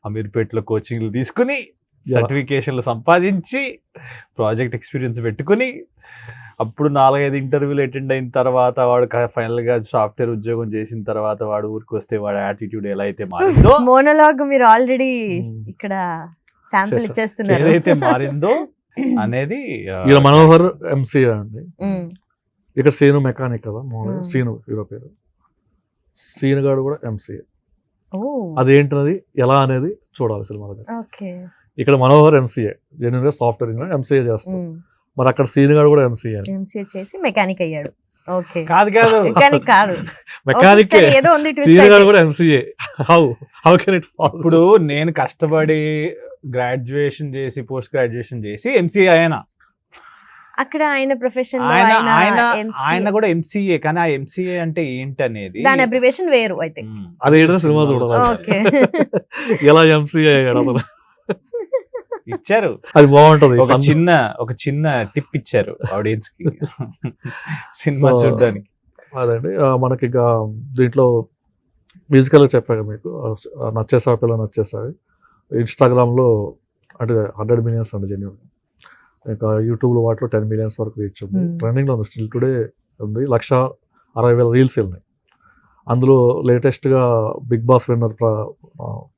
అమీర్పేటలో కోచింగ్లు తీసుకుని సర్టిఫికేషన్లు సంపాదించి ప్రాజెక్ట్ ఎక్స్పీరియన్స్ పెట్టుకుని అప్పుడు 4-5 ఇంటర్వ్యూలు అటెండ్ అయిన తర్వాత వాడు ఫైనల్ గా సాఫ్ట్వేర్ ఉద్యోగం చేసిన తర్వాత వాడు ఊరికి వస్తే వాడు యాటిట్యూడ్ ఎలా అయితే మారిందో మోనోలాగ్ మీరు ఆల్రెడీ ఇక్కడ శాంపుల్ చేశారు. ఇచ్చేస్తున్నారు. ఏదైతే మారిందో అనేది ఇక్కడ మనోహర్ ఎంసీఏ అండి, మ్మ్. ఇక్కడ సీను మెకానిక్ కదా మామూలుగా, Hmm. సీను హీరో పేరు, సీను గారు కూడా ఎంసీఏ. ఓ అదేంటది ఎలా అనేది చూడాలి సినిమాలో. ఓకే. ఇక్కడ మనోహర్ ఎంసీఏ జెన్యున్ గా సాఫ్ట్వేర్ ఇంజనీర్ ఎంసీఏ చేస్తాడు, మ్మ్. మరి అక్కడ సీను గారు కూడా ఎంసీఏ. ఎంసీఏ చేసి మెకానిక్ అయ్యాడు. ఓకే. కాదు మెకానిక్ కాదు. మెకానిక్ ఓకే, సరే, ఏదో ఉంది twist సీను గారు అయితే. కూడా ఎంసీఏ. హౌ కెన్ ఇట్ ఇప్పుడు నేను కష్టపడి గ్రాడ్యుయేషన్ చేసి పోస్ట్ గ్రాడ్యుయేషన్ చేసి ఎంసీఏ ఆయన అక్కడ ఆయన ప్రొఫెషన్ ఆయన ఆయన MCA. ఆయన కూడా ఎంసీఏ, కానీ ఆ ఎంసీఏ అంటే ఏంటి అనేది దాని అబ్రివేషన్ వేరు అయితే. అది ఏంటో సినిమా చూడాలి. ఓకే. ఎలా ఎంసీఏ అయ్యాడు అసలు, ఇచ్చారు. అది బాగుంటది. ఒక చిన్న టిప్ ఇచ్చారు ఆడియన్స్ కి సినిమా So, చూడడానికి. అదండి మనకి ఇక దీంట్లో మ్యూజికల్ చెప్పాక మీకు నచ్చేసావి పిల్ల నచ్చేసావి ఇన్స్టాగ్రామ్లో అంటే 100 millions అండి జెన్యున్. ఇంకా యూట్యూబ్లో వాటిలో 10 millions వరకు రీచ్ ఉంది. ట్రెండింగ్లో ఉంది, స్టిల్ టుడే ఉంది. 160,000 రీల్స్ వెళ్ళినాయి. అందులో లేటెస్ట్గా బిగ్ బాస్ విన్నర్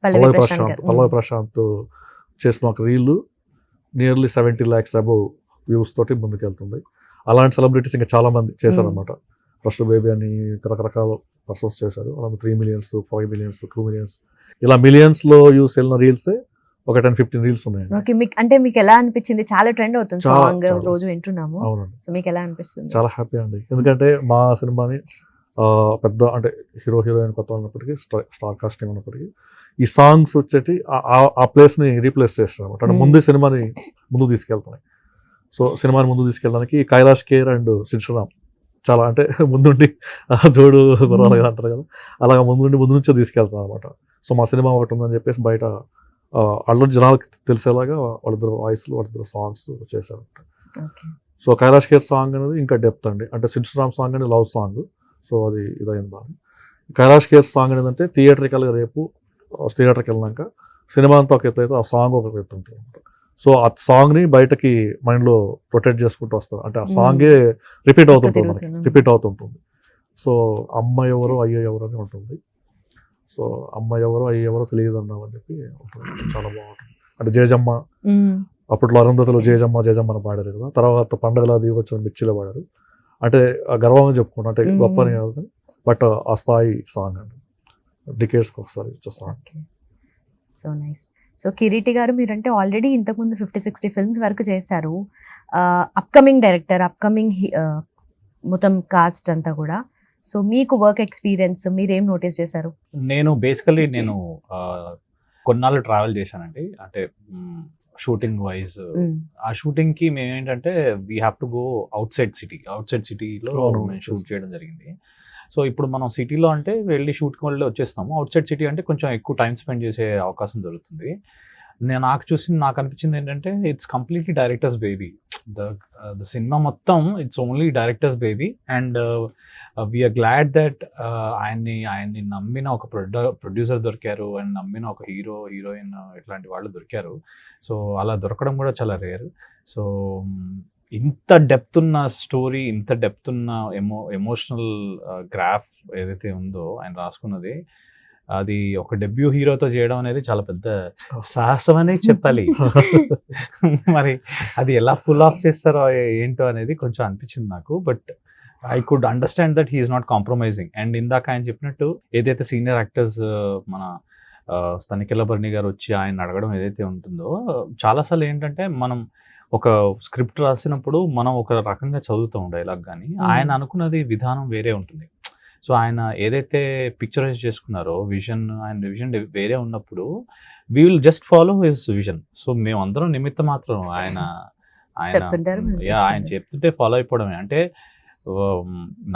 పల్లవి ప్రశాంత్ చేసిన ఒక reel nearly 70 lakhs above views తోటి ముందుకెళ్తుంది. అలాంటి సెలబ్రిటీస్ ఇంకా చాలా మంది చేశారనమాట. ఫస్ట్ బేబీ అని రకరకాల పర్సన్స్ చేశారు. అలా 3 millions, 5 millions, 2 millions ఇలా మిలియన్స్లో యూస్ వెళ్ళిన రీల్సే ఒక 10-15 రీల్స్ ఉన్నాయి. ఓకే. అంటే మీకు ఎలా అనిపించింది? చాలా ట్రెండ్ అవుతుంది సాంగ్, చాలా. రోజు వింటున్నాము. అవునండి, సో మీకు ఎలా అనిపిస్తుంది? చాలా హ్యాపీ అండి. ఎందుకంటే మా సినిమాని పెద్ద అంటే హీరోయిన్ కొత్త ఉన్నప్పటికీ, స్టార్ కాస్టింగ్ ఉన్నప్పటికీ ఈ సాంగ్స్ వచ్చేటి ఆ ప్లేస్ని రీప్లేస్ చేస్తారు అనమాట. అంటే ముందు సినిమాని ముందు తీసుకెళ్తున్నాయి. సో సినిమాని ముందు తీసుకెళ్ళడానికి కైలాష్ కేర్ అండ్ శ్రీరామ్ చాలా అంటే ముందుండి జోడు గుర్రాలు అంటారు కదా, అలాగా ముందు నుంచే తీసుకెళ్తాం అనమాట. సో మా సినిమా ఒకటి ఉందని చెప్పేసి బయట అల్లు జనాలకు తెలిసేలాగా వాళ్ళిద్దరు వాయిస్లు వాళ్ళిద్దరు సాంగ్స్ చేశారు. Okay. So Kailash care song అనేది ఇంకా డెప్త్ అండి. అంటే శ్రీరామ్ సాంగ్ అనేది లవ్ సాంగ్. సో అది ఇదైంది బాగా. కైలాష్ కేర్ సాంగ్ అనేది అంటే థియేటర్కి రేపు థియేటర్కి వెళ్ళినాక సినిమా అంతా ఒక ఎత్తు అయితే ఆ సాంగ్ ఒక ఎత్తు ఉంటుంది అనమాట. సో ఆ సాంగ్ని బయటకి మైండ్లో ప్రొటెక్ట్ చేసుకుంటూ వస్తారు. అంటే ఆ సాంగే రిపీట్ అవుతుంటుంది మనకి, రిపీట్ అవుతుంటుంది. సో అమ్మ ఎవరు అయ్యో ఎవరు అని ఉంటుంది. సో అమ్మ ఎవరు అయ్యో ఎవరో తెలియదు అన్నామని చెప్పి ఉంటుంది. చాలా బాగుంటుంది. అంటే జేజమ్మ అప్పట్లో అరుంధతిలో జేజమ్మ అని పాడారు కదా, తర్వాత పండగలా దిగొచ్చిన మిర్చిలో పాడారు. అంటే ఆ గర్వంగా చెప్పుకున్నాం, అంటే గొప్ప అని కాదు, బట్ ఆ స్థాయి సాంగ్ అండి. డికేట్స్కి ఒకసారి వచ్చే song. So nice. So Kireeti గారు, మీరంటే ఆల్రెడీ ఇంతకుముందు 50-60 ఫిల్మ్స్ వరకు చేశారు. అప్కమింగ్ డైరెక్టర్, అప్కమింగ్ మొత్తం కాస్ట్ అంతా కూడా. సో మీకు వర్క్ ఎక్స్పీరియన్స్ మీరేం నోటీస్ చేశారు? నేను బేసికలీ కొన్నాళ్ళు ట్రావెల్ చేశానండి. అంటే షూటింగ్ వైజ్ ఆ షూటింగ్ కి మేము ఏంటంటే we have to go out side సిటీలో మేము షూట్ చేయడం జరిగింది. సో ఇప్పుడు మనం సిటీలో అంటే వెళ్ళి షూట్కి వెళ్ళి వచ్చేస్తాము. అవుట్ సైడ్ సిటీ అంటే కొంచెం ఎక్కువ టైం స్పెండ్ చేసే అవకాశం దొరుకుతుంది. నాకు అనిపించింది ఏంటంటే it's completely director's baby. The cinema మొత్తం it's only director's baby. And we're glad that ఆయన్ని నమ్మిన ఒక ప్రొడ్యూసర్ దొరికారు, అండ్ నమ్మిన ఒక హీరోయిన్ ఇట్లాంటి వాళ్ళు దొరికారు. సో అలా దొరకడం కూడా చాలా రేర్. సో ఇంత డెప్త్ ఉన్న స్టోరీ, ఇంత డెప్త్ ఉన్న ఎమోషనల్ గ్రాఫ్ ఏదైతే ఉందో ఆయన రాసుకున్నది, అది ఒక డెబ్యూ హీరోతో చేయడం అనేది చాలా పెద్ద సాహసం అనే చెప్పాలి. మరి అది ఎలా పుల్ ఆఫ్ చేస్తారో ఏంటో అనేది కొంచెం అనిపించింది నాకు. But I could understand that he is not compromising. And ఇందాక ఆయన చెప్పినట్టు ఏదైతే సీనియర్ యాక్టర్స్ మన తనికెళ్ళ భరణి గారు వచ్చి ఆయన అడగడం ఏదైతే ఉంటుందో, చాలాసార్లు ఏంటంటే మనం ఒక స్క్రిప్ట్ రాసినప్పుడు మనం ఒక రకంగా చదువుతాం డైలాగ్, కానీ ఆయన అనుకున్నది విధానం వేరే ఉంటుంది. సో ఆయన ఏదైతే పిక్చరైజ్ చేసుకున్నారో ఆయన విజన్ వేరే ఉన్నప్పుడు we will just follow his vision. So మేమందరం నిమిత్త మాత్రం ఆయన చెప్తుంటే ఫాలో అయిపోవడమే. అంటే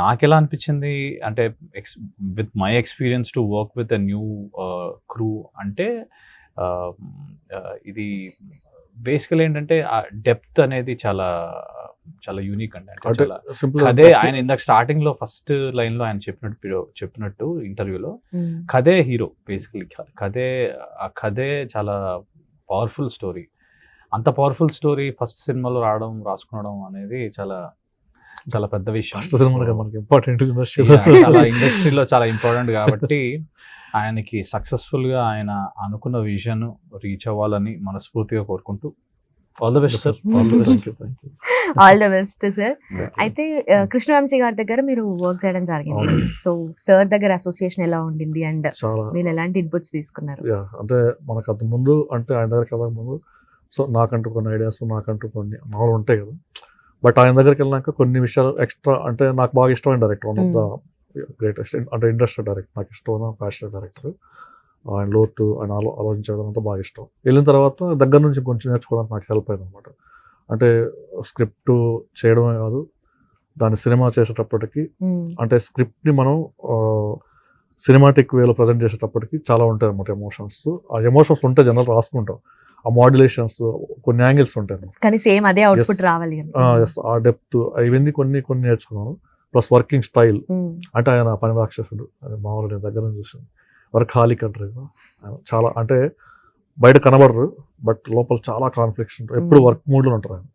నాకెలా అనిపించింది అంటే with my experience to work with a new crew అంటే ఇది బేసికల్ ఏంటంటే ఆ డెప్త్ అనేది చాలా చాలా యూనిక్ అండి. అంటే కథే ఆయన ఇందాక స్టార్టింగ్ లో ఫస్ట్ లైన్ లో ఆయన చెప్పినట్టు ఇంటర్వ్యూలో కథే హీరో. బేసికలీ కథే చాలా పవర్ఫుల్ స్టోరీ. అంత పవర్ఫుల్ స్టోరీ ఫస్ట్ సినిమాలో రాసుకోవడం అనేది చాలా చాలా పెద్ద విషయం. ఫస్ట్ సినిమా So, మనకి ఇంపార్టెంట్ ఇండస్ట్రీ. చాలా ఇండస్ట్రీలో చాలా ఇంపార్టెంట్ కాబట్టి ఆయనకి సక్సెస్ఫుల్ గా ఆయన అనుకున్న విజన్ రీచ్ అవ్వాలని మనస్ఫూర్తిగా కోరుకుంటూ all the best sir. All the best. All the best sir. అయితే కృష్ణవంశీ గారి దగ్గర మీరు వర్క్ చేయడం జరిగింది. సో సార్ దగ్గర అసోసియేషన్ ఎలా ఉండింది అండ్ చాలా మీరు ఎలాంటి ఇన్పుట్స్ తీసుకున్నారు? అంటే మనకు అంత ముందు అంటే ఆయన దగ్గరికి వెళ్ళక ముందు సో నాకంటూ కొన్ని ఐడియాస్ నాకంటూ కొన్ని మామూలు ఉంటాయి కదా. బట్ ఆయన దగ్గరికి వెళ్ళినాక కొన్ని విషయాలు ఎక్స్ట్రా అంటే నాకు బాగా ఇష్టమైన director, one of the greatest అంటే ఇండస్ట్రీ డైరెక్టర్, నాకు ఇష్టమైన ప్యాషనెట్ డైరెక్టర్. ఆయన లోతు ఆయన ఆలోచించడం అంతా బాగా ఇష్టం. వెళ్ళిన తర్వాత దగ్గర నుంచి కొంచెం నేర్చుకోవడానికి నాకు హెల్ప్ అయింది అనమాట. అంటే స్క్రిప్ట్ చేయడమే కాదు, దాన్ని సినిమా చేసేటప్పటికి అంటే స్క్రిప్ట్ని మనం సినిమాటిక్ వేలో ప్రజెంట్ చేసేటప్పటికి చాలా ఉంటాయి అన్నమాట ఎమోషన్స్. ఆ ఎమోషన్స్ ఉంటే జనరల్ రాసుకుంటాం, ఆ మాడ్యులేషన్స్ కొన్ని యాంగిల్స్ ఉంటాయి కానీ సేమ్ అదే అవుట్పుట్ రావాలి. ఆ డెప్త్ ఇవన్నీ కొన్ని కొన్ని నేర్చుకున్నాను. ప్లస్ వర్కింగ్ స్టైల్ అంటే ఆయన పని రాక్షసుడు అది మామూలు నేను దగ్గర నుంచి చూసాను. వర్క్ హాలిక్ అంటారు కదా, చాలా అంటే బయట కనబడరు బట్ లోపల చాలా కాన్ఫ్లిక్ట్స్ ఉంటాయి, ఎప్పుడు వర్క్ మూడ్లో ఉంటారు ఆయన.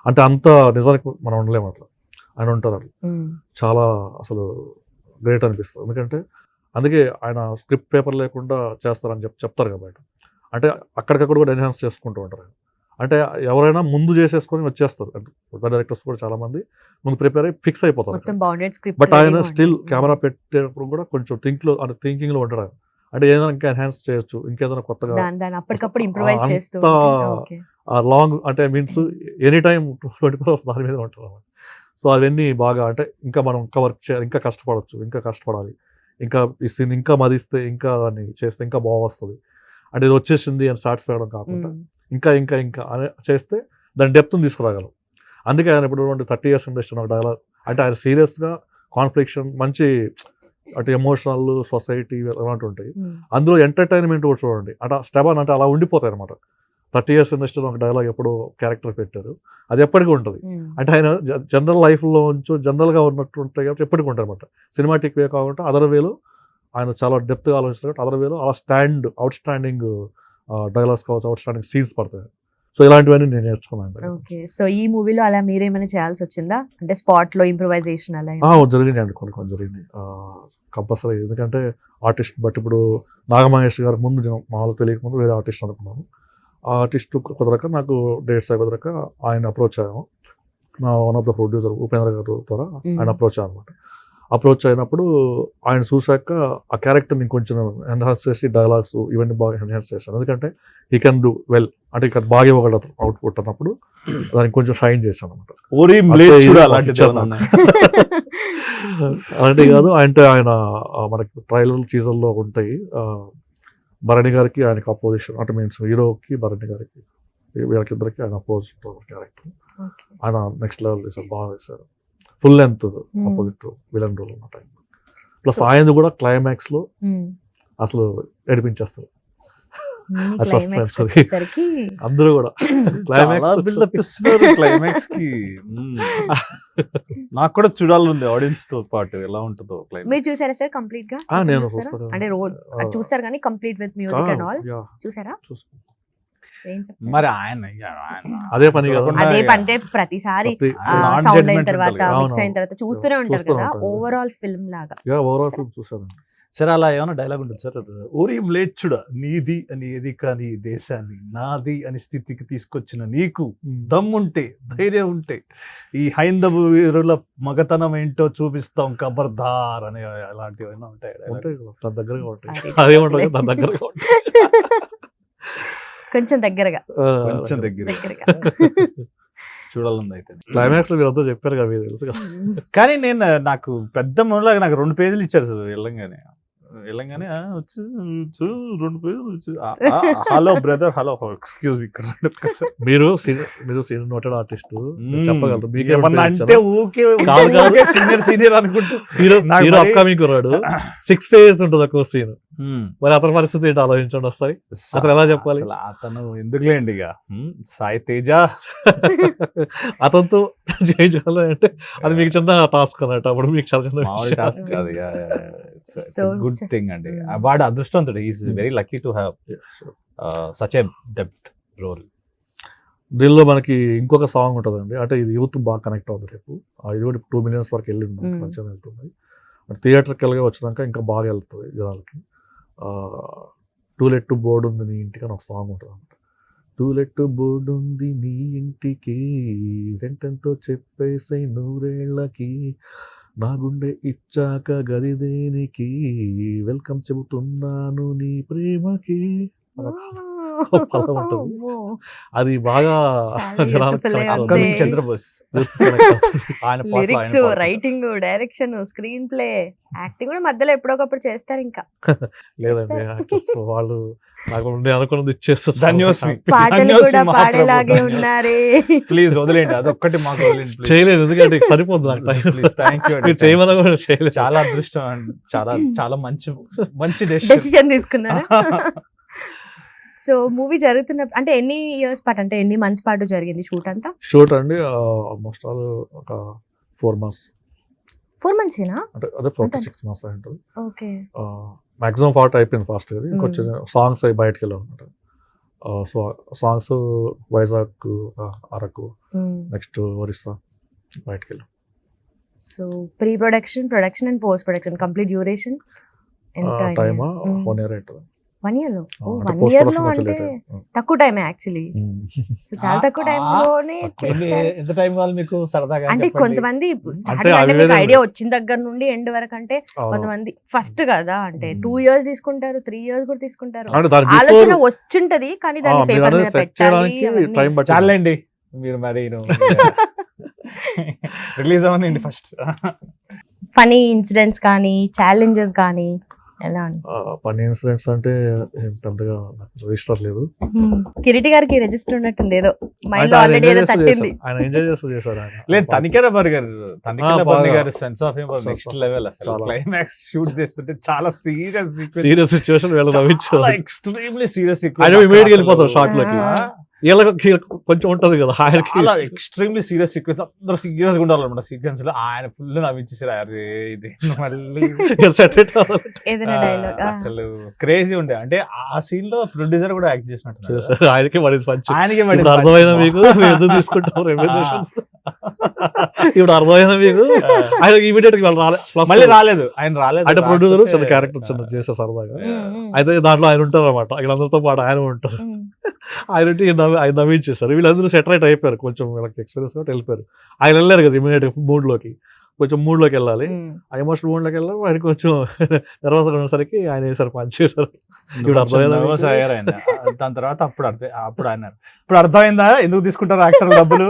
అంటే అంత నిజానికి మనం ఉండలేము అట్లా, ఆయన ఉంటారు అట్లా. చాలా అసలు గ్రేట్ అనిపిస్తుంది. ఎందుకంటే అందుకే ఆయన స్క్రిప్ట్ పేపర్ లేకుండా చేస్తారని చెప్తారు కదా బయట. అంటే అక్కడికక్కడ కూడా ఎన్హాన్స్ చేసుకుంటూ ఉంటారు. అంటే ఎవరైనా ముందు చేసేసుకొని వచ్చేస్తారు. అంటే డైరెక్టర్స్ కూడా చాలా మంది ముందు ప్రిపేర్ అయ్యి ఫిక్స్ అయిపోతారు. బట్ ఆయన స్టిల్ కెమెరా పెట్టేటప్పుడు కూడా కొంచెం థింకింగ్ లో ఉంటారు. అంటే ఏదైనా ఇంకా ఎన్హాన్స్ చేయొచ్చు, ఇంకేదైనా కొత్తగా లాంగ్ అంటే మీన్స్ ఎనీ టైం 24 hours దాని మీద ఉంటారు. సో అవన్నీ బాగా అంటే ఇంకా మనం ఇంకా వర్క్ చేయాలి, ఇంకా కష్టపడవచ్చు, ఇంకా కష్టపడాలి, ఇంకా ఈ సీన్ ఇంకా మదిస్తే ఇంకా దాన్ని చేస్తే ఇంకా బాగా వస్తుంది. అంటే ఇది వచ్చేసింది అని సాటిస్ఫై అవ్వడం కాకుండా ఇంకా ఇంకా ఇంకా అని చేస్తే దాని డెప్త్ని తీసుకురాగలం. అందుకే ఆయన ఇప్పుడు 30 years ఇండస్ట్రీ ఒక డైలాగ్ అంటే ఆయన సీరియస్గా కాన్ఫ్లిక్షన్ మంచి అటు ఎమోషనల్ సొసైటీ అలాంటి ఉంటాయి. అందులో ఎంటర్టైన్మెంట్ కూడా చూడండి అంటే స్టెబన్ అంటే అలా ఉండిపోతాయి అనమాట. 30 years ఇండస్ట్రీలో ఒక డైలాగ్ ఎప్పుడో క్యారెక్టర్ పెట్టారు, అది ఎప్పటికీ ఉంటుంది. అంటే ఆయన జనరల్ లైఫ్లో నుంచి జనరల్గా ఉన్నట్టు ఉంటాయి కాబట్టి ఎప్పటికీ ఉంటాయి అనమాట. సినిమాటిక్ వే కాకుండా అదర్ వేలో ఆయన చాలా డెప్త్గా ఆలోచిస్తారు. అదర్ వేలో అలా అవుట్ స్టాండింగ్ డైలాగ్స్ కావచ్చు, అవుట్ స్టాండింగ్ సీన్స్ పడతాయి. సో ఇలాంటివన్నీ నేను నేర్చుకున్నాను. ఓకే, సో ఈ మూవీలో అలా మీరేమైనా చేయాల్సి వచ్చిందా అంటే స్పాట్ లో ఇంప్రూవైజేషన్ అలా? జరిగినాయి అండి, కొన్ని జరిగినాయి కంపల్సరీ. ఎందుకంటే ఆర్టిస్ట్ బట్ ఇప్పుడు నాగమహేష్ గారు ముందు మామూలు తెలియక ముందు వేరే ఆర్టిస్ట్ అనుకున్నాను. ఆ ఆర్టిస్ట్ కుదరక నాకు డేట్స్ అయి కుదరక ఆయన అప్రోచ్ అయ్యాము. మా one of the producer Upendra గారు ద్వారా ఆయన అప్రోచ్ అయ్యానమాట. అప్రోచ్ అయినప్పుడు ఆయన చూశాక ఆ క్యారెక్టర్ని కొంచెం ఎన్హాన్స్ చేసి డైలాగ్స్ ఇవన్నీ బాగా ఎన్హాన్స్ చేశాను. ఎందుకంటే ఈ కెన్ డూ వెల్ అంటే ఇక్కడ బాగా ఇవ్వగలరు అవుట్పుట్ అన్నప్పుడు దానికి కొంచెం షైన్ చేశాను అనమాట. అలాంటివి కాదు అంటే ఆయన మనకి ట్రైలర్ టీజర్లో ఉంటాయి. భరణి గారికి ఆయనకి అపోజిషన్ అంటే మీన్స్ హీరోకి భరణి గారికి వీళ్ళకిద్దరికి ఆయన అపోజిట్ క్యారెక్టర్. ఆయన నెక్స్ట్ లెవెల్ చేశారు, బాగా చేశారు. Full length opposite villain role ఉన్న టైం. ప్లస్ ఆయన కూడా క్లైమాక్స్ లో అసలు ఏడిపించేస్తారు. అందరూ కూడా క్లైమాక్స్ కి నాకు కూడా చూడాలని ఆడియన్స్ తో పాటు ఎలా ఉంటుందో. మీరు చూసారా సార్ కంప్లీట్ గా? నేను అంటే రోజు చూస్తారు కానీ complete with music and all చూసారా? మరి ఆయన అదే పని అదే అంటే ప్రతిసారి సౌండ్ అయిన తర్వాత మిక్స్ అయిన తర్వాత చూస్తూనే ఉంటారు కదా, ఓవరాల్ ఫిల్మ్ లాగా. చూసాను. సరే అలా ఏమైనా డైలాగ్ ఉంటుంది సార్, ఓరియం లేచుడ నీది అని ఏది కానీ దేశాన్ని నాది అని స్థితికి తీసుకొచ్చిన నీకు దమ్ముంటే ధైర్యం ఉంటే ఈ హైందవ వీరుల మగతనం ఏంటో చూపిస్తాం ఖబర్దార్ అని అలాంటివి ఏమైనా ఉంటాయి? కొంచెం దగ్గరగా చూడాలంది అయితే. క్లైమాక్స్ లో మీరంతా చెప్పారు కదా మీరు తెలుసు. కానీ నేను నాకు పెద్ద మనలాగా నాకు 2 పేజీలు ఇచ్చారు సార్ వెళ్ళంగానే వచ్చి 2 పేజీలు hello brother hello excuse me. మీరు సీనియర్ నోటెడ్ ఆర్టిస్ట్ చెప్పగలరు అంటే ఊకే సీనియర్ అనుకుంటూ హీరో అప్కమింగ్ కుర్రాడు 6 pages ఉంటుంది ఒక్కో సీన్. మరి అతని పరిస్థితి ఏంటి ఆలోచించండి ఒకసారి. అతను ఎలా చెప్పాలి? అతను ఎందుకులేండి ఇక సాయి తేజ అతనితో చేయించాలంటే అది మీకు చిన్న టాస్క్ అన్నట్టు. అప్పుడు మీకు చాలా చిన్న టాస్క్ కాదు, గుడ్ థింగ్ అండి. వాడు అదృష్టవంతుడు. Is very lucky to have such a depth role. దీనిలో మనకి ఇంకొక సాంగ్ ఉంటుందండి, అంటే ఇది యూత్ బాగా కనెక్ట్ అవుతుంది రేపు. ఇది కూడా 2 million వరకు వెళ్ళింది, మనకి మంచిగా వెళ్తుంది. అంటే థియేటర్కల్గా వచ్చినాక ఇంకా బాగా వెళ్తుంది జనాలకి. టూలెట్ బోర్డు ఉంది నీ ఇంటికి అని ఒక సాంగ్ ఉంటుంది అనమాట. టూలెట్ బోర్డు ఉంది నీ ఇంటికి, వెంటంతో చెప్పేసే 100 ఏళ్ళకి, నా గుండె ఇచ్చాక గది దేనికి, వెల్కమ్ చెబుతున్నాను నీ ప్రేమకి. అది బాగా upcoming Chandrabose lyrics, writing, direction, screenplay, acting కూడా మధ్యలో ఎప్పుడొకప్పుడు చేస్తారు. ఇంకా లేదండి, వాళ్ళు నాకు నేను అనుకున్నది ఇచ్చేస్తారు. పాటలు కూడా పాడేలాగే ఉన్నారే. ప్లీజ్ వదిలేండి, అదొక్కటి మాకు వదిలేండి. చేయలేదు ఎందుకంటే సరిపోతుంది నాకు టైం. చేయమని కూడా చేయలేదు. చాలా అదృష్టం అండి, చాలా చాలా మంచి డెసిషన్ తీసుకున్నారా? సో మూవీ జరుగుతున్నప్పుడు అంటే ఎన్ని ఇయర్స్ పాటు, అంటే ఎన్ని మంత్స్ పాటు జరిగింది షూట్ అంతా? షూట్ అండి ఆల్మోస్ట్ ఆల్ ఒక 4 months. 4 months ఏనా? అంటే అదే 4 to 6 months ఉంటుంది. ఓకే. మాక్సిమం పార్ట్ అయిపోయింది ఫాస్ట్ గా. ఇంకొంచెం సాంగ్స్ అవి బయటకు వెళ్ళాం అనమాట. So songs Vizag, Araku, next Orissa బయటకు వెళ్ళాం. So pre production, production and post production complete duration ఎంత? టైమ్ 1 year అవుతుంది. 1 year లో? 1 year లో అంటే తక్కువ టైం యాక్చువల్లీ. సో చాలా తక్కువ టైం లోనే ఎంత టైం కావాలి మీకు సరదాగా? అంటే కొంతమంది స్టార్టింగ్ అంటే మీకు ఐడియా వచ్చిన దగ్గర నుండి ఎండ్ వరకు, అంటే కొంతమంది ఫస్ట్ కదా అంటే 2 years తీసుకుంటారు, 3 years కూడా తీసుకుంటారు. ఆలోచన వచ్చింటది కానీ దాన్ని పేపర్ మీద పెట్టాలి. చాలండి మీరు మరి రిలీజ్ అవ్వనండి ఫస్ట్. ఫనీ ఇన్సిడెంట్స్ కానీ ఛాలెంజెస్ కానీ ఎలా? ఫన్నీ ఇన్సిడెంట్స్ అంటే పెద్దగా రిజిస్టర్ లేదు. కిరీటి గారికి రిజిస్టర్ ఉన్నట్టుంది, ఏదో మైండ్ లో ఆల్రెడీ ఏదో తట్టింది. ఆయన ఎంజాయ్ చేస్తారు ఆయన. లేదు, తనిఖీల బర్ని గారి sense of humour next level. అసలు క్లైమాక్స్ షూట్ చేస్తుంటే చాలా సీరియస్ సిచ్యువేషన్ ఎక్స్ట్రీమ్లీ సీరియస్ వెళ్ళిపోతారు షార్ట్ లోకి. కొంచెం ఉంటది కదా ఆయనకి, ఎక్స్ట్రీమ్లీ సీరియస్ సీక్వెన్స్, అందరూ సీరియస్ గా ఉండాలన్నమాట సీక్వెన్స్ లో. ఆయన ఫుల్ నవ్వించేసారు. అరే ఇది మళ్ళీ అసలు క్రేజీ ఉండే. అంటే ఆ సీన్ లో ప్రొడ్యూసర్ కూడా యాక్ట్ చేసినట్టు. ఆయనకి ఆయనకి అర్థమైనా మీకు ఎందుకు తీసుకుంటాం ఇప్పుడు అర్థమైనా మీకు. ఆయన ఇమీడియట్ గా మళ్ళీ రాలేదు, ఆయన రాలేదు. అంటే ప్రొడ్యూసర్ చిన్న క్యారెక్టర్ చిన్న చేసే సరదాగా. అయితే దాంట్లో ఆయన ఉంటారు అనమాట, వీళ్ళందరితో పాటు ఆయన ఉంటారు. ఆయన నవ్వించేస్తారు. వీళ్ళందరూ సెటరేట్ అయిపోయారు, కొంచెం వీళ్ళకి ఎక్స్పీరియన్స్ కాబట్టి వెళ్ళిపోయారు. ఆయన వెళ్ళారు కదా ఇమీడియట్ మూడ్లోకి, కొంచెం మూడ్లోకి వెళ్ళాలి. ఎమోషనల్ మూడ్లోకి వెళ్ళాలి. ఆయన కొంచెం నర్వస్ ఉండేసరికి ఆయన వేసారు, పంచ్ చేశారు. ఇప్పుడు అర్థమైందా? దాని తర్వాత అప్పుడు అన్నారు, ఇప్పుడు అర్థమైందా ఎందుకు తీసుకుంటారు యాక్టర్ డబ్బులు?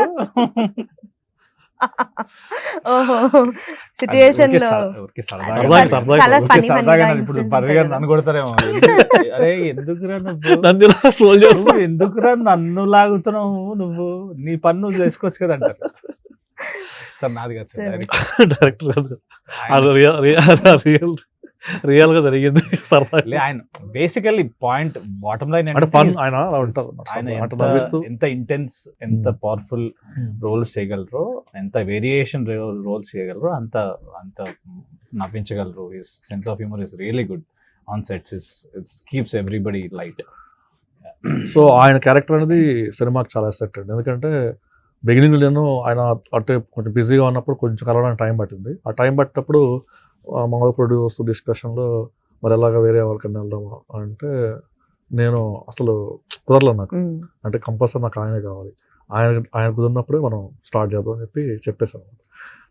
సిట్యుయేషన్ లో ఇప్పుడు పరిగా నన్ను కొడతారేమో. అరే ఎందుకురా ఎందుకురా నన్ను లాగుతున్నావు, నువ్వు నీ పన్ను చేసుకోవచ్చు కదా అంటారు. సార్ నాది కాదు సార్, డైరెక్టర్ రియల్ గా జరిగింది. ఆయన బేసికల్లీ పాయింట్ బాటమ్ లైన్ ఎంత ఇంటెన్స్, ఎంత పవర్ఫుల్ రోల్స్ చేయగలరో, ఎంత వేరియేషన్ రోల్స్ చేయగలరో అంత నవ్వించగలరు. His sense of humour is really good on sets. It's keeps everybody light. So ఆయన క్యారెక్టర్ అనేది సినిమాకి చాలా సెట్ అండి. ఎందుకంటే బిగినింగ్ నేను ఆయన అంటే కొంచెం బిజీగా ఉన్నప్పుడు కొంచెం కలవడానికి టైం పట్టింది. ఆ టైం పట్టినప్పుడు మామూలు ప్రొడ్యూస్ డిస్కషన్లో మరి ఎలాగా వేరే వాళ్ళకన్నా వెళ్దాం అంటే నేను అసలు కుదరలేదు నాకు. అంటే కంపల్సరీ నాకు ఆయనే కావాలి, ఆయన కుదిరినప్పుడే మనం స్టార్ట్ చేద్దాం అని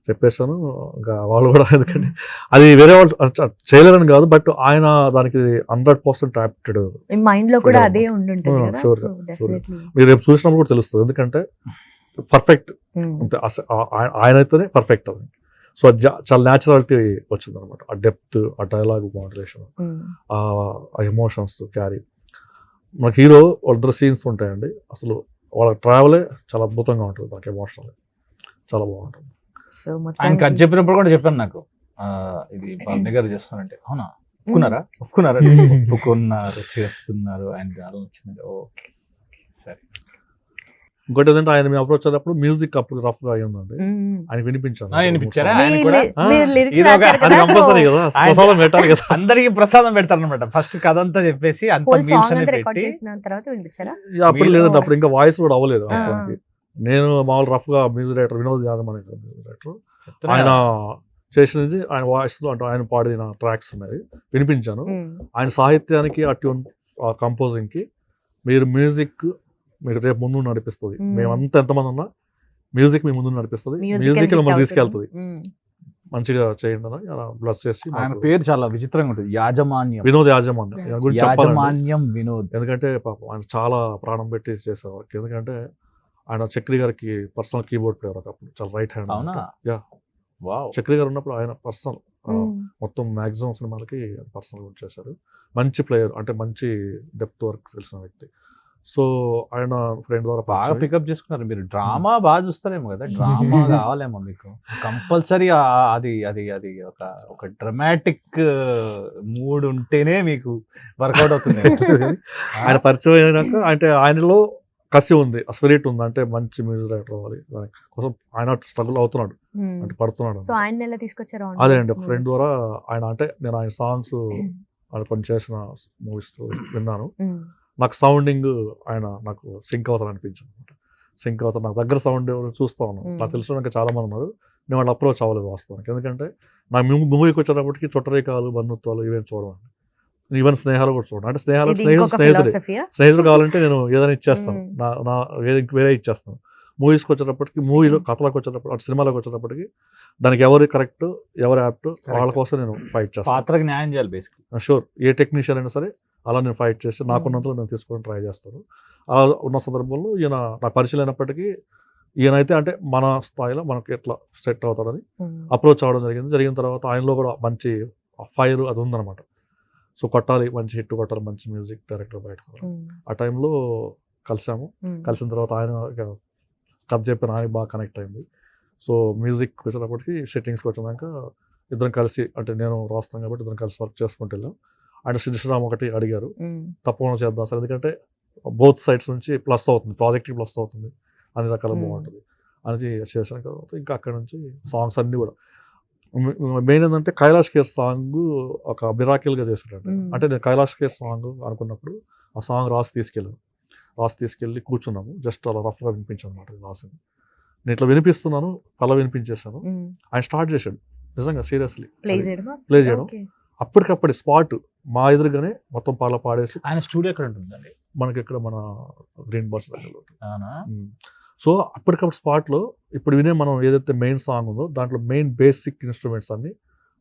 చెప్పేసాను. ఇంకా వాళ్ళు కూడా, ఎందుకంటే అది వేరే వాళ్ళు చేయలేరని కాదు, బట్ ఆయన దానికి 100% యాప్టెడ్ మైండ్ లో కూడా అదే ఉండుంటుంది. మీరు రేపు చూసినప్పుడు కూడా తెలుస్తుంది, ఎందుకంటే పర్ఫెక్ట్ ఆయన అయితేనే పర్ఫెక్ట్ అది. సో చాలా న్యాచురాలిటీ వచ్చింది అనమాట. ఆ డెప్త్, ఆ డైలాగ్ మాడ్యులేషన్, ఆ ఎమోషన్స్ క్యారీ. మనకి హీరో వాళ్ళిద్దరు సీన్స్ ఉంటాయండి, అసలు వాళ్ళ ట్రావెలే చాలా అద్భుతంగా ఉంటుంది. మనకి ఎమోషనల్ చాలా బాగుంటుంది. ఆయన కథ చెప్పినప్పుడు కూడా చెప్పాను నాకు, ఇది బర్ని గారు చేస్తానంటే అవునా ఒప్పుకున్నారు చేస్తున్నారు ఆయన ఆలోచన. ఓకే సరే. ఇంకోటి ఏంటంటే ఆయన మేము అప్రోచ్ అయినప్పుడు మ్యూజిక్ అప్పుడు రఫ్ గా అయ్యిందండి, ఆయన వినిపించాను. వినిపించారా? ఆయన కూడా లిరిక్స్ ఇది ఒక- రాశారు అది కదా, కంపల్సరీ కదా, ప్రసాదం పెట్టాలి కదా. అందరికి ప్రసాదం పెడతారు అనమాట. ఫస్ట్ కథ అంతా చెప్పేసి అంత హోల్ meals సాంగ్ అన్ని అంతా రికార్డ్ పెట్టి చేసిన తర్వాత వినిపించారా? అప్పుడు మీరు- లేదండి, అప్పుడు ఇంకా వాయిస్ కూడా అవ్వలేదు ఆ. వాస్తవానికి. నేను మామూలు రఫ్ గా మ్యూజిక్ డైరెక్టర్ వినోద్ యాదమని మ్యూజిక్ డైరెక్టర్, చెప్తున్నా ఆయన కదా. చేసినది ఆయన వాయిస్ లో అంటే ఆయన పాడిన ట్రాక్స్ ఉన్నాయి వినిపించాను. ఆయన సాహిత్యానికి ఆ ట్యూన్ ఆ కంపోజింగ్ కి మీరు మ్యూజిక్ మీరు రేపు ముందు నడిపిస్తుంది. మేమంతా ఎంతమంది ఉన్నా మ్యూజిక్ మీ ముందు నడిపిస్తుంది, మ్యూజిక్ మిమ్మల్ని తీసుకెళ్తుంది. మంచిగా చేయండి అని అలా బ్లస్ చేసి ఆయన మాకు పేరు చాలా విచిత్రంగా ఉంటుంది, యాజమాన్యం. వినోద్ యాజమాన్యం ఆయన గురించి చెప్పాలంటే, యాజమాన్యం వినోద్. ఎందుకంటే పాపం ఆయన చాలా ప్రాణం పెట్టి చేసేవారు. ఎందుకంటే ఆయన చక్రి గారికి పర్సనల్ కీబోర్డ్ ప్లేయర్ ఒకప్పుడు, చాలా రైట్ హ్యాండ్. అవునా? Yeah, wow. చక్రి గారు ఉన్నప్పుడు ఆయన పర్సనల్ మొత్తం మ్యాక్సిమం సినిమాలకి పర్సనల్ చేశారు. మంచి ప్లేయర్, అంటే మంచి డెప్త్ వర్క్ తెలిసిన వ్యక్తి. సో ఆయన ఫ్రెండ్ ద్వారా బాగా పరిచయం. పికప్ చేసుకున్నారు మీరు. డ్రామా బాగా చూస్తారేమో కదా, డ్రామా కావాలేమో మీకు కంపల్సరీ. అది అది అది ఒక ఒక డ్రమాటిక్ మూడ్ ఉంటేనే మీకు వర్కౌట్ అవుతుంది. ఆయన పరిచయం అయినాక అంటే ఆయనలో కసి ఉంది, స్పిరిట్ ఉంది, అంటే మంచి మ్యూజిక్ డైరెక్టర్ అవ్వాలి దాని కోసం ఆయన స్ట్రగుల్ అవుతున్నాడు, అంటే పడుతున్నాడు. సో ఆయన ఎలా తీసుకొచ్చారు? అదే అండి, ఫ్రెండ్ ద్వారా ఆయన, అంటే నేను ఆయన సాంగ్స్ ఆయన కొన్ని చేసిన మూవీస్ విన్నాను. నాకు సౌండింగ్ ఆయన నాకు సింక్ అవుతారు అనిపించింది అనమాట. సింక్ అవుతారు, నాకు దగ్గర సౌండ్ చూస్తా ఉన్నాను. నాకు తెలిసిన ఇంకా చాలా మంది ఉన్నారు, నేను వాళ్ళు అప్రోచ్ అవ్వలేదు వాస్తవానికి. ఎందుకంటే నా మూవీకి వచ్చేటప్పటికి చుట్టరికాలు, బంధుత్వాలు ఇవేం చూడమండి. ఈవెన్ స్నేహాలు కూడా చూడండి. అంటే స్నేహితుడు కావాలంటే నేను ఏదైనా ఇచ్చేస్తాను, నా వేరే ఇచ్చేస్తాను. మూవీస్కి వచ్చేటప్పటికి, మూవీలో కథలకు వచ్చేటప్పుడు, అటు సినిమాలకు వచ్చేటప్పటికి దానికి ఎవరు కరెక్ట్ ఎవరు యాప్ట్ వాళ్ళ కోసం నేను ఫైట్ చేస్తాను. పాత్రకి న్యాయం చేయాలి బేసిక్లీ. షూర్, ఏ టెక్నీషియన్ అయినా సరే అలా నేను ఫైట్ చేసి నాకున్నంతలో నేను తీసుకొని ట్రై చేస్తాను. అలా ఉన్న సందర్భంలో ఈయన నాకు పరిచయం అయినప్పటికీ ఈయనైతే అంటే మన స్థాయిలో మనకి ఎట్లా సెట్ అవుతాడని అప్రోచ్ అవ్వడం జరిగింది. జరిగిన తర్వాత ఆయనలో కూడా మంచి ఫైర్ అది ఉందన్నమాట. సో కొట్టాలి, మంచి హిట్ కొట్టాలి, మంచి మ్యూజిక్ డైరెక్టర్ బయట. ఆ టైంలో కలిసాము. కలిసిన తర్వాత ఆయన కథ చెప్పిన ఆయన బాగా కనెక్ట్ అయింది. సో మ్యూజిక్ వచ్చేటప్పటికి సెట్టింగ్స్కి వచ్చినాక ఇద్దరం కలిసి, అంటే నేను రాస్తాను కాబట్టి ఇద్దరం కలిసి వర్క్ చేసుకుంటూ వెళ్ళాం. ఆయన శ్రీశ్రామ్ ఒకటి అడిగారు, తప్పకుండా చేద్దాం సార్, ఎందుకంటే బోత్ సైడ్స్ నుంచి ప్లస్ అవుతుంది, ప్రాజెక్ట్కి ప్లస్ అవుతుంది, అన్ని రకాల బాగుంటుంది అని చేసిన తర్వాత ఇంకా అక్కడ నుంచి సాంగ్స్ అన్నీ కూడా మెయిన్ ఏంటంటే కైలాష్ కేర్ సాంగ్ ఒక మిరాకిల్గా చేశాడు. అంటే నేను కైలాష్ కేర్ సాంగ్ అనుకున్నప్పుడు ఆ సాంగ్ రాసి తీసుకెళ్ళి కూర్చున్నాము, జస్ట్ అలా రఫ్గా వినిపించాను అనమాట రాసింది. నేను ఇట్లా వినిపిస్తున్నాను, అలా వినిపించేశాను. ఆయన స్టార్ట్ చేశాడు నిజంగా సీరియస్లీ ప్లే చేయడం. అప్పటికప్పుడు స్పాట్ మా ఎదురుగానే మొత్తం పాడేసి. ఆయన స్టూడియో ఎక్కడ ఉంటుందండి? మనకి ఇక్కడ మన గ్రీన్ బర్డ్స్ దగ్గర. సో అప్పటికప్పుడు స్పాట్లో ఇప్పుడు వినే మనం ఏదైతే మెయిన్ సాంగ్ ఉందో దాంట్లో మెయిన్ బేసిక్ ఇన్స్ట్రుమెంట్స్ అన్ని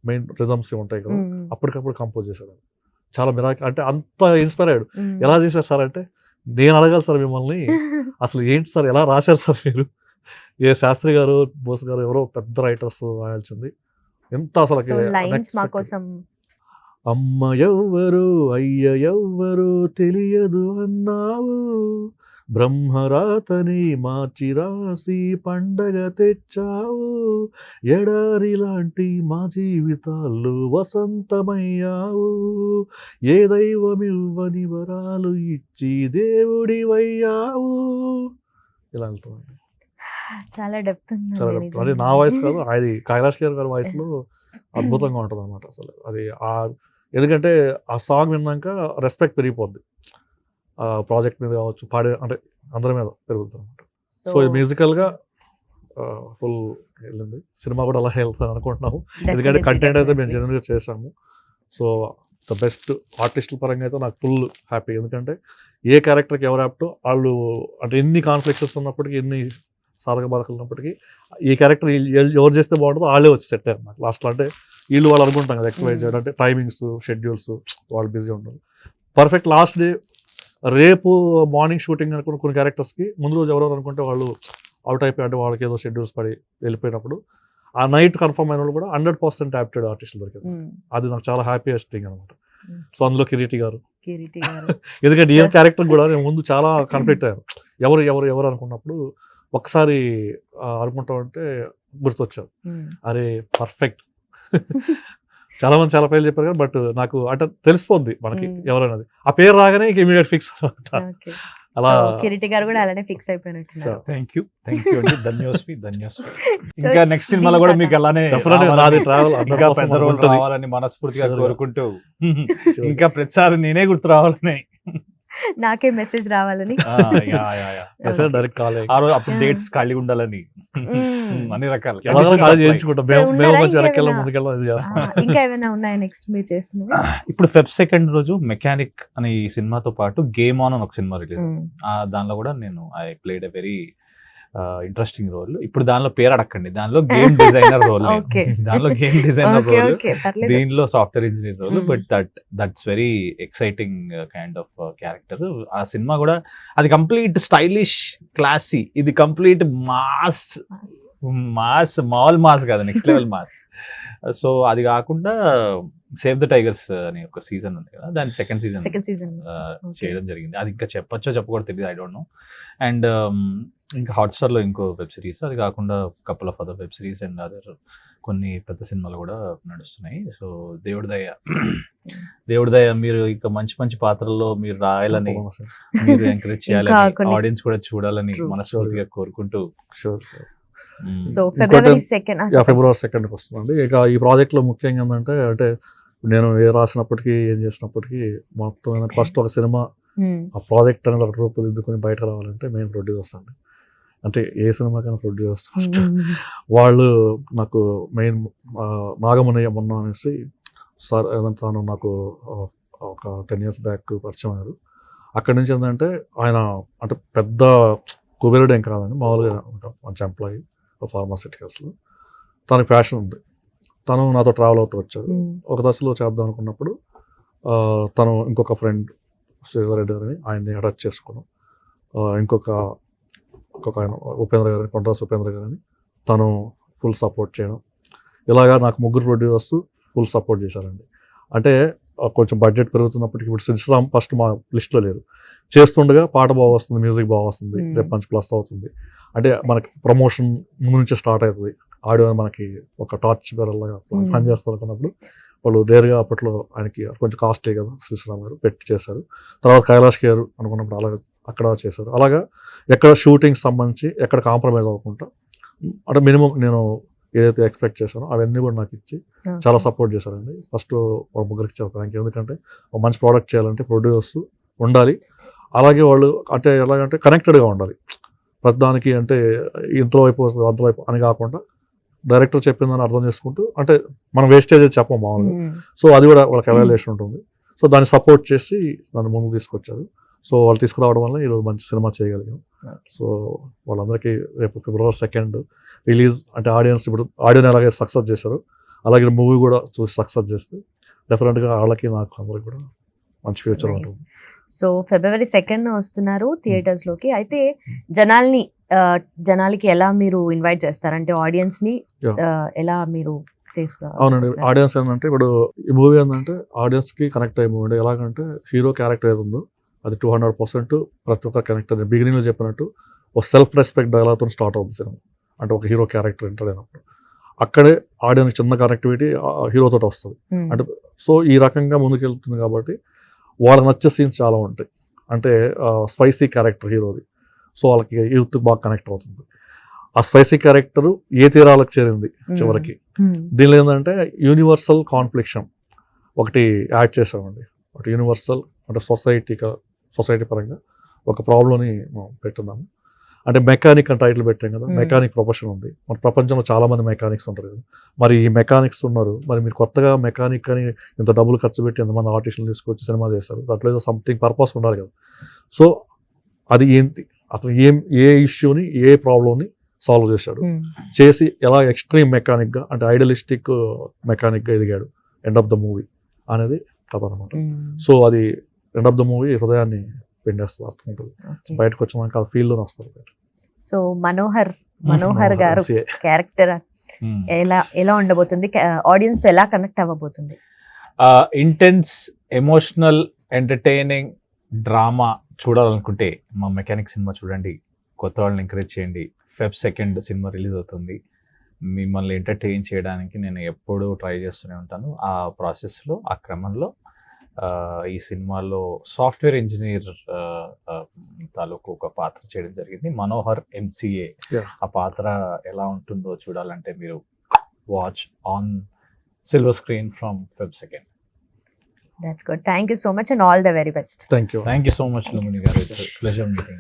మెయిన్ రిథమ్స్ ఉంటాయి కదా, అప్పటికప్పుడు కంపోజ్ చేశాడు. చాలా మిరాకిల్, అంటే అంత ఇన్స్పైర్ అయ్యాడు. ఎలా చేశారు సార్ అంటే, నేను అడగాలి సార్ మిమ్మల్ని, అసలు ఏంటి సార్ ఎలా రాశారు సార్ మీరు? ఏ శాస్త్రి గారు, బోస్ గారు ఎవరో పెద్ద రైటర్స్ రాయాల్సింది, ఎంత అసలు. అమ్మ ఎవ్వరు అయ్య ఎవ్వరు తెలియదు అన్నావు, బ్రహ్మరాతని మార్చి రాసి పండగ తెచ్చావు, ఎడారి లాంటి మా జీవితాల్లో వసంతమయ్యావు, ఏ దైవమివ్వని వరాలు ఇచ్చి దేవుడివయ్యావు. ఇలా వెళ్తుంది. చాలా డెప్త్ అది నా వాయిస్ కాదు, అది కైలాష్ కేర్ గారి వాయిస్ లో అద్భుతంగా ఉంటుంది అనమాట అసలు. అది ఎందుకంటే ఆ సాంగ్ విన్నాక రెస్పెక్ట్ పెరిగిపోద్ది, ఆ ప్రాజెక్ట్ మీద కావచ్చు, పాడే అంటే అందరి మీద పెరుగుతుంది అనమాట. సో మ్యూజికల్ గా ఫుల్ వెళ్ళింది. సినిమా కూడా అలా వెళ్తాను అనుకుంటున్నాము, ఎందుకంటే కంటెంట్ అయితే మేము జనరల్ గా చేసాము. సో ద బెస్ట్ ఆర్టిస్టుల పరంగా అయితే నాకు ఫుల్ హ్యాపీ. ఎందుకంటే ఏ క్యారెక్టర్కి ఎవరు యాప్టో వాళ్ళు, అంటే ఎన్ని కాన్ఫ్లిక్ట్స్ ఉన్నప్పటికీ, ఎన్ని సారక బాధలు ఉన్నప్పటికీ ఈ క్యారెక్టర్ ఎవరు చేస్తే బాగుంటుందో వాళ్ళే వచ్చి సెట్ అయ్యారు నాకు లాస్ట్లో. అంటే వీళ్ళు వాళ్ళు అనుకుంటాం కదా ఎక్స్ప్లెయిన్ చేయడం, అంటే టైమింగ్స్ షెడ్యూల్స్ వాళ్ళు బిజీ ఉంటారు. పర్ఫెక్ట్ లాస్ట్ డే రేపు మార్నింగ్ షూటింగ్ అనుకున్న కొన్ని క్యారెక్టర్స్కి ముందు రోజు ఎవరెవరు అనుకుంటే వాళ్ళు అవుట్ అయిపోయి, అంటే వాళ్ళకి ఏదో షెడ్యూల్స్ పడి వెళ్ళిపోయినప్పుడు ఆ నైట్ కన్ఫర్మ్ అయిన వాళ్ళు కూడా 100% యాప్టెడ్ ఆర్టిస్టులు దొరికింది. అది నాకు చాలా హ్యాపీయెస్ట్ థింగ్ అనమాట. సో అందులో కిరీటి గారు, ఎందుకంటే ఈ క్యారెక్టర్ కూడా నేను ముందు చాలా కాన్ఫ్లిక్ట్ అయ్యాను, ఎవరు ఎవరు ఎవరు అనుకున్నప్పుడు ఒకసారి అనుకుంటామంటే గుర్తొచ్చారు, అరే పర్ఫెక్ట్. చాలా మంది చాలా పేర్లు చెప్పారు కదా, బట్ నాకు అంటే తెలిసిపోద్ది మనకి ఎవరన్నది. ఆ పేరు రాగానే ఇమీడియట్ ఫిక్స్ అనమాట. అలా కిరీటి గారు కూడా అలానే ఫిక్స్ అయిపోయినట్టున్నారు. థ్యాంక్ యూ అండి, ధన్యోస్మి. ఇంకా నెక్స్ట్ సినిమాలో కూడా మీకు అలానే Definitely నాది travel ఇంకా 100% పెద్ద రోల్ ఉంటుంది. రావాలని మనస్ఫూర్తిగా Sure గా. కోరుకుంటూ ఇంకా ప్రతిసారి నేనే గుర్తు రావాలని నాకే మెసేజ్ రావాలని. మెసేజ్ డైరెక్ట్ కాల్ ఆ రోజు అప్పుడు డేట్స్ ఖాళీగా ఉండాలని అన్ని రకాల చేయించుకుంటాం. So, మేము ఉన్నారా కొంచెం వెనక్కి ఇంకేమైనా? ముందుకెళ్ళి అది చేస్తాం. ఇంకా ఏమైనా ఉన్నాయా నెక్స్ట్ మీరు చేస్తున్నవి? ఇప్పుడు ఫెబ్ 2 రోజు మెకానిక్ అనే ఈ సినిమాతో పాటు గేమ్ ఆన్ అని ఒక సినిమా రిలీజ్. దానిలో కూడా నేను I played a very interesting role. ఇప్పుడు దానిలో పేరు అడగండి, దానిలో గేమ్ డిజైనర్ రోల్. Okay. దానిలో game designer okay role, okay పర్లేదు. దీనిలో software engineer role. Mm. But that's very exciting kind of character. ఆ సినిమా కూడా అది కంప్లీట్ స్టైలిష్ క్లాసీ, ఇది కంప్లీట్ మాస్ మాస్ కాదు, నెక్స్ట్ లెవెల్ మాస్. సో అది కాకుండా సేవ్ ద టైగర్స్ అనే ఒక సీజన్ ఉంది కదా, దాని సెకండ్ సీజన్ చేయడం జరిగింది. అది ఇంకా చెప్పొచ్చో చెప్పకూడదు తెలియదు, ఐ డోంట్ నో. అండ్ ఇంకా హాట్స్టార్ లో ఇంకో వెబ్ సిరీస్, అది కాకుండా couple of other web series and other కొన్ని పెద్ద సినిమాలు కూడా నడుస్తున్నాయి. సో దేవుడి దయ మీరు ఇంకా మంచి మంచి పాత్రల్లో మీరు రాయాలని, మీరు ఎంకరేజ్ చేయాలని, ఇంకా కొన్ని- ఆడియన్స్ కూడా చూడాలని True. మనస్ఫూర్తిగా కోరుకుంటూ Sure. సో ఫిబ్రవరి 2nd ఫిబ్రవరి 2nd వస్తుందండి. ఇక ఈ ప్రాజెక్ట్ లో ముఖ్యంగా ఏంటంటే, అంటే నేను ఏ రాసినప్పటికీ ఏం చేసినప్పటికీ మొత్తం ఏంటంటే ఫస్ట్ ఒక సినిమా ఆ ప్రాజెక్ట్ అనేది ఒక రూపుదిద్దుకొని బయట రావాలంటే మెయిన్ ప్రొడ్యూసర్స్ అండి. అంటే ఏ సినిమాకైనా ప్రొడ్యూసర్స్ ఫస్ట్ వాళ్ళు నాకు మెయిన్ నాగమునయ్య మొన్న అనేసి సార్ తను నాకు ఒక 10 years బ్యాక్ పరిచయం అయ్యారు. అక్కడి నుంచి ఏంటంటే ఆయన అంటే పెద్ద కుబేరుడు ఏం కాదండి, మామూలుగా ఒక మంచి ఎంప్లాయీ ఫార్మాసిటికల్స్లో. తనకి ప్యాషన్ ఉంది, తను నాతో ట్రావెల్ అవుతూ వచ్చారు. ఒక దశలో చేద్దాం అనుకున్నప్పుడు తను ఇంకొక ఫ్రెండ్ శ్రీధర్ రెడ్డి గారిని ఆయన్ని అటాచ్ చేసుకున్నాం. ఇంకొక ఆయన ఉపేంద్ర గారిని, కొండరాజు ఉపేంద్ర గారిని తను ఫుల్ సపోర్ట్ చేయడం. ఇలాగా నాకు ముగ్గురు ప్రొడ్యూసర్స్ ఫుల్ సపోర్ట్ చేశారండి. అంటే కొంచెం బడ్జెట్ పెరుగుతున్నప్పటికీ ఇప్పుడు శ్రీరామ్ ఫస్ట్ మా లిస్ట్లో లేరు. చేస్తుండగా పాట బాగా వస్తుంది, మ్యూజిక్ బాగా వస్తుంది, రేపు మంచి ప్లస్ అవుతుంది. అంటే మనకి ప్రమోషన్ ముందు నుంచే స్టార్ట్ అవుతుంది. ఆడియో మనకి ఒక టార్చ్ బెరల్లాగా పని చేస్తారు అనుకున్నప్పుడు వాళ్ళు నేరుగా అప్పట్లో ఆయనకి కొంచెం కాస్ట్లీ కదా శ్రీరామ్ గారు పెట్టి చేశారు. తర్వాత కైలాష్ గారు అనుకున్నప్పుడు అలాగే అక్కడ చేశారు. అలాగా ఎక్కడ షూటింగ్ సంబంధించి ఎక్కడ కాంప్రమైజ్ అవ్వకుండా అంటే మినిమం నేను ఏదైతే ఎక్స్పెక్ట్ చేశానో అవన్నీ కూడా నాకు ఇచ్చి చాలా సపోర్ట్ చేశారండి. ఫస్ట్ ఒక ముగ్గురికి చెప్పడానికి, ఎందుకంటే ఒక మంచి ప్రోడక్ట్ చేయాలంటే ప్రొడ్యూసర్స్ ఉండాలి. అలాగే వాళ్ళు అంటే ఎలాగంటే కనెక్టెడ్గా ఉండాలి ప్రతిదానికి. అంటే ఇంతలో అయిపోతుంది అంతలో అయిపో అని కాకుండా డైరెక్టర్ చెప్పిందని అర్థం చేసుకుంటూ, అంటే మనం వేస్టేజ్ చెప్పం మామూలుగా. సో అది కూడా వాళ్ళకి ఎవాల్యుయేషన్ ఉంటుంది. సో దాన్ని సపోర్ట్ చేసి దాన్ని ముందుకు తీసుకొచ్చారు. సో వాళ్ళు తీసుకురావడం వల్ల ఈరోజు మంచి సినిమా చేయగలిగాం. సో వాళ్ళందరికీ రేపు ఫిబ్రవరి 2 రిలీజ్. అంటే ఆడియన్స్ ఇప్పుడు ఆడియోని అలాగే సక్సెస్ చేశారు, అలాగే మూవీ కూడా చూసి సక్సెస్ చేస్తే డెఫినెట్గా వాళ్ళకి నాకు అందరికి కూడా మంచి ఫ్యూచర్ ఉంటుంది. సో ఫిబ్రవరి 2 వస్తున్నారు థియేటర్స్ లోకి. అయితే జనాలకి ఎలా మీరు ఇన్వైట్ చేస్తారంటే ఆడియన్స్ ని ఎలా మీరు తీసుకురావాలి? అవునండి, ఆడియన్స్ ఏంటంటే ఇప్పుడు ఈ మూవీ ఏంటంటే ఆడియన్స్ కి కనెక్ట్ అయ్యే మూవీ. ఎలాగంటే హీరో క్యారెక్టర్ ఏది ఉందో అది 200% ప్రతి ఒక్క కనెక్ట్ అయ్యింది. బిగినింగ్ లో చెప్పినట్టు ఒక సెల్ఫ్ రెస్పెక్ట్ డైలాగ్తో స్టార్ట్ అవుతుంది సినిమా. అంటే ఒక హీరో క్యారెక్టర్ ఎంటర్ అయినప్పుడు అక్కడే ఆడియన్స్ చిన్న కనెక్టివిటీ హీరోతో వస్తుంది. అంటే సో ఈ రకంగా ముందుకెళ్తుంది కాబట్టి వాళ్ళకి నచ్చే సీన్స్ చాలా ఉంటాయి. అంటే స్పైసీ క్యారెక్టర్ హీరోది, సో వాళ్ళకి యూత్ బాగా కనెక్ట్ అవుతుంది. ఆ స్పైసీ క్యారెక్టర్ ఏ తీరాలకు చేరింది చివరికి. దీనిలో ఏంటంటే యూనివర్సల్ కాన్ఫ్లిక్షన్ ఒకటి యాడ్ చేసామండి. ఒకటి యూనివర్సల్ అంటే సొసైటీ పరంగా ఒక ప్రాబ్లంని మనం పెట్టున్నాము. అంటే మెకానిక్ అని టైటిల్ పెట్టాం కదా, మెకానిక్ ప్రొఫెషన్ ఉంది మన ప్రపంచంలో, చాలా మంది మెకానిక్స్ ఉంటారు కదా. మరి ఈ మెకానిక్స్ ఉన్నారు, మరి మీరు కొత్తగా మెకానిక్ అని ఇంత డబ్బులు ఖర్చు పెట్టి ఎంతమంది ఆర్టిస్టులు తీసుకొచ్చి సినిమా చేస్తారు, దాంట్లో ఏదో సంథింగ్ పర్పస్ ఉండాలి కదా. సో అది ఏంటి, అతను ఏ ఇష్యూని ఏ ప్రాబ్లంని సాల్వ్ చేశాడు, చేసి ఎలా ఎక్స్ట్రీమ్ మెకానిక్గా అంటే ఐడియలిస్టిక్ మెకానిక్గా ఎదిగాడు ఎండ్ ఆఫ్ ద మూవీ అనేది కథ అనమాట. సో అది ఎండ్ ఆఫ్ ద మూవీ హృదయాన్ని పిండేస్తుంది, అర్థం ఉంటుంది. బయటకు వచ్చినాక ఆ ఫీల్డ్లోనే వస్తారు. సో మనోహర్ గారు క్యారెక్టర్ ఎలా ఉండబోతుంది, ఆడియన్స్ ఎలా కనెక్ట్ అవ్వబోతుంది? ఇంటెన్స్, ఎమోషనల్, ఎంటర్టైనింగ్ డ్రామా చూడాలనుకుంటే మా మెకానిక్ సినిమా చూడండి, కొత్త వాళ్ళని ఎంకరేజ్ చేయండి. ఫెబ్ 2 సినిమా రిలీజ్ అవుతుంది. మిమ్మల్ని ఎంటర్టైన్ చేయడానికి నేను ఎప్పుడూ ట్రై చేస్తూనే ఉంటాను. ఆ ప్రాసెస్లో, ఆ క్రమంలో ఈ సినిమాలో సాఫ్ట్వేర్ ఇంజనీర్ తాలూకు ఒక పాత్ర చేయడం జరిగింది. మనోహర్ MCA. Yeah. ఆ పాత్ర ఎలా ఉంటుందో చూడాలంటే మీరు watch on silver screen from Feb 2nd. That's good. Thank you so much and all the very best. Thank you. Thank you so much, Thank you Lumini so garu. much. It's a pleasure meeting you.